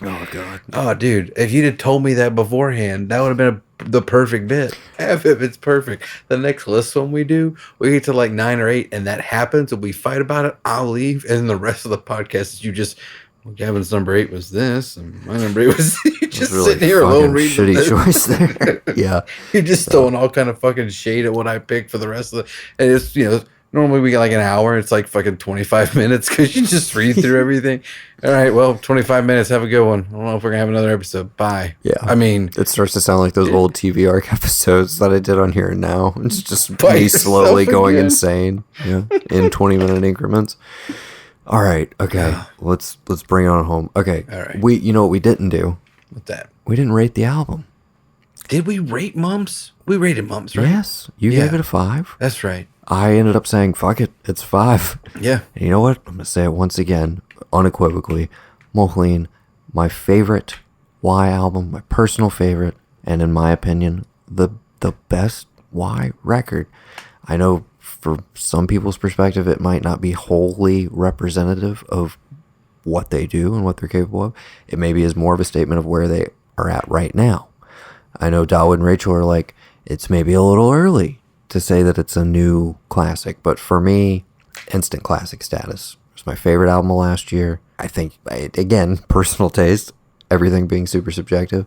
Oh, God. Oh, dude, if you'd have told me that beforehand, that would have been the perfect bit. It's perfect. The next list one we do, we get to like 9 or 8, and that happens, and we fight about it. I'll leave, and then the rest of the podcast is you just, well, Gavin's number 8 was this, and my number 8 was you just Really sitting here alone reading. shitty choice there. Yeah. You're just throwing all kind of fucking shade at what I picked for the rest of the. And it's, normally we get like an hour. It's like fucking 25 minutes because you just read through everything. All right, well, 25 minutes. Have a good one. I don't know if we're going to have another episode. Bye. Yeah. I mean, it starts to sound like those old TV Ark episodes that I did on Here and Now. It's just By me yourself slowly going again. insane. Yeah. In 20-minute increments. All right. Okay. Let's bring it on home. Okay. All right. You know what we didn't do? what's that? We didn't rate the album. Did we rate Mumps? We rated Mumps, right? Yes. You Yeah. gave it a 5. That's right. I ended up saying, fuck it. It's 5. Yeah. And you know what? I'm going to say it once again, unequivocally. Moh Lhean, my favorite Y album, my personal favorite, and in my opinion, the best Y record. I know for some people's perspective, it might not be wholly representative of what they do and what they're capable of. It maybe is more of a statement of where they are at right now. I know Dawood and Rachel are like, it's maybe a little early to say that it's a new classic, but for me, instant classic status. It's my favorite album of last year. I think, again, personal taste, everything being super subjective,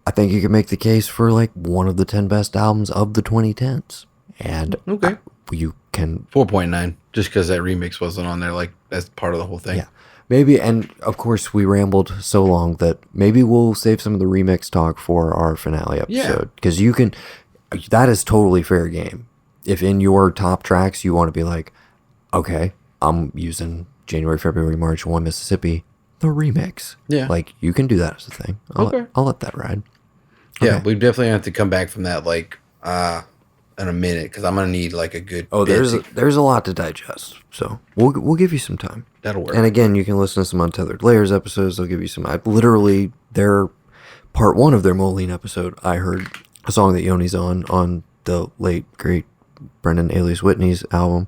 I think you could make the case for like one of the 10 best albums of the 2010s. And Okay. You can 4.9, just because that remix wasn't on there. Like, that's part of the whole thing. Yeah. Maybe, and of course, we rambled so long that maybe we'll save some of the remix talk for our finale episode. Because that is totally fair game. If in your top tracks you want to be like, okay, I'm using January, February, March, 1 Mississippi, the remix. Yeah. Like, you can do that as a thing. I'll let that ride. Yeah, Okay. we definitely have to come back from that, like, in a minute, because I'm going to need, like, a good Oh, bit there's a lot to digest. So we'll give you some time. That'll work. And again, you can listen to some Untethered Layers episodes. They'll give you some. Their part 1 of their Moh Lhean episode, I heard a song that Yoni's on the late, great Brendan Alias Whitney's album.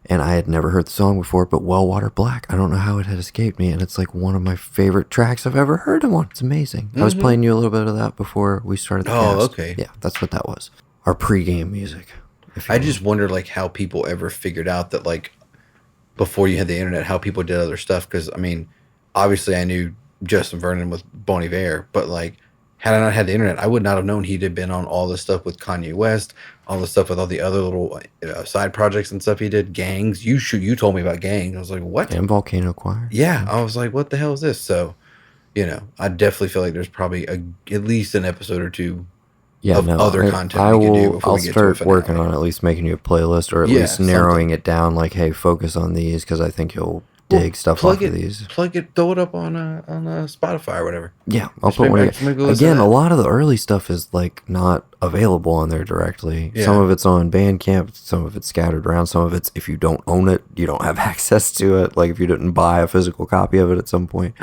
And I had never heard the song before, but Well Water Black, I don't know how it had escaped me. And it's like one of my favorite tracks I've ever heard of one. It's amazing. I was playing you a little bit of that before we started the cast. Oh, okay. Yeah, that's what that was. Our pregame music. I just wonder, like, how people ever figured out that, like, before you had the internet, how people did other stuff. Because, I mean, obviously I knew Justin Vernon with Bon Iver, but, like, had I not had the internet, I would not have known he'd have been on all the stuff with Kanye West, all the stuff with all the other little side projects and stuff he did. Gangs. You told me about Gangs. I was like, what? And Volcano Choir. Yeah. I was like, what the hell is this? So, I definitely feel like there's probably at least an episode or two other content we can do before I'll we get to a start working finale. on at least making you a playlist, or at least narrowing it down. Like, hey, focus on these, because I think you'll dig stuff off of these. Plug it, throw it up on Spotify or whatever. Yeah, I'll Just put one maybe together. go listen Again, to a that. lot of the early stuff is like not available on there directly. Yeah. Some of it's on Bandcamp, some of it's scattered around, some of it's if you don't own it, you don't have access to it. Like if you didn't buy a physical copy of it at some point.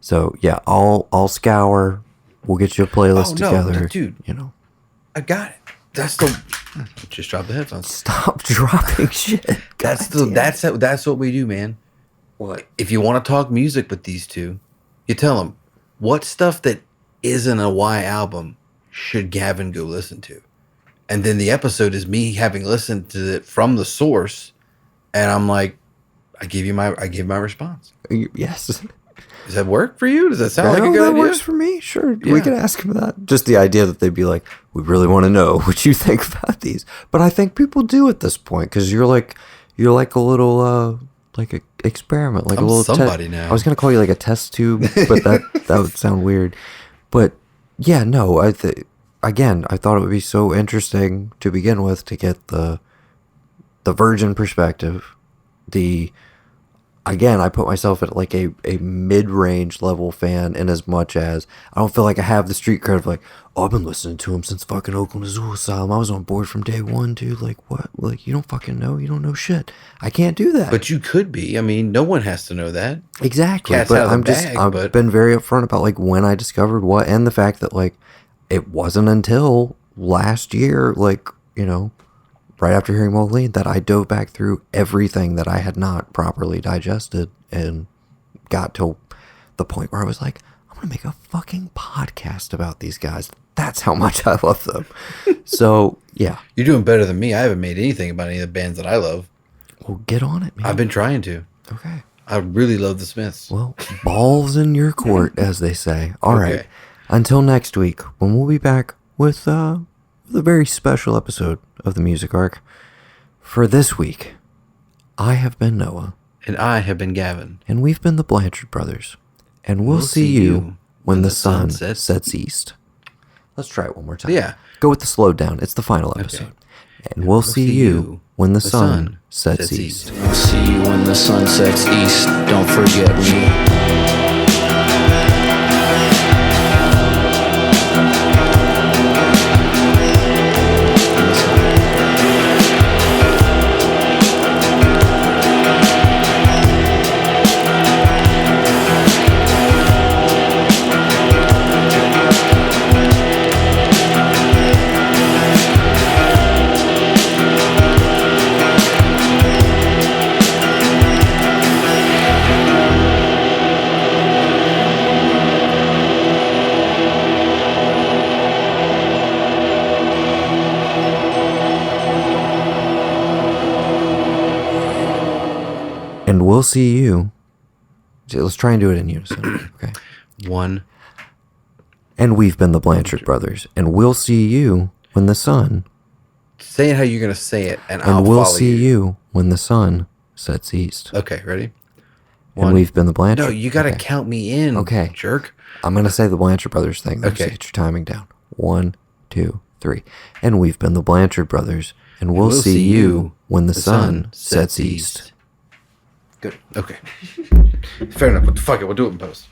So yeah, I'll scour. We'll get you a playlist together. Dude. I got it. That's just drop the headphones. Stop dropping shit. That's what we do, man. What? If you want to talk music with these two, you tell them what stuff that isn't a Y album should Gavin go listen to, and then the episode is me having listened to it from the source, and I'm like, I give my response. Yes. Does that work for you? Does that sound like a good that idea? works for me. Sure, we Yeah. can ask him that. Just the idea that they'd be like, "We really want to know what you think about these." But I think people do at this point because you're like a little like a experiment, like I'm a little somebody now. I was gonna call you like a test tube, but that would sound weird. But yeah, no. Again, I thought it would be so interesting to begin with to get the virgin perspective, the again, I put myself at like a mid-range level fan in as much as I don't feel like I have the street cred of like, oh, I've been listening to him since fucking Oakland Zoo Asylum. I was on board from day one, dude. Like, what? Like, you don't fucking know. You don't know shit. I can't do that. But you could be. I mean, no one has to know that. Exactly. Cat's But out of the bag, I've but- been very upfront about like when I discovered what, and the fact that like it wasn't until last year, like, you know, right after hearing Moh Lhean, that I dove back through everything that I had not properly digested and got to the point where I was like, I'm going to make a fucking podcast about these guys. That's how much I love them. So, yeah. You're doing better than me. I haven't made anything about any of the bands that I love. Well, get on it, man. I've been trying to. Okay. I really love the Smiths. Well, balls in your court, as they say. All right. Okay. Until next week, when we'll be back with a very special episode of the Music Ark. For this week, I have been Noah. And I have been Gavin. And we've been the Blanchard Brothers. And we'll see you when the sun sets east. Let's try it one more time. Yeah. Go with the slowed down. It's the final episode. And we'll see you when the sun sets east. I'll see you when the sun sets east. Don't forget me. And we'll see you. Let's try and do it in unison. Okay. One. And we've been the Blanchard Brothers. And we'll see you when the sun. Say it how you're going to say it, and I'll And we'll follow see you when the sun sets east. Okay, ready? And we've been the Blanchard. No, you got to Okay. count me in. Okay. Jerk. I'm going to say the Blanchard Brothers thing. Though, so Okay. get your timing down. 1, 2, 3. And we've been the Blanchard Brothers. And we'll see you when the sun sets east. Good. Okay. Fair enough. But fuck it. We'll do it in post.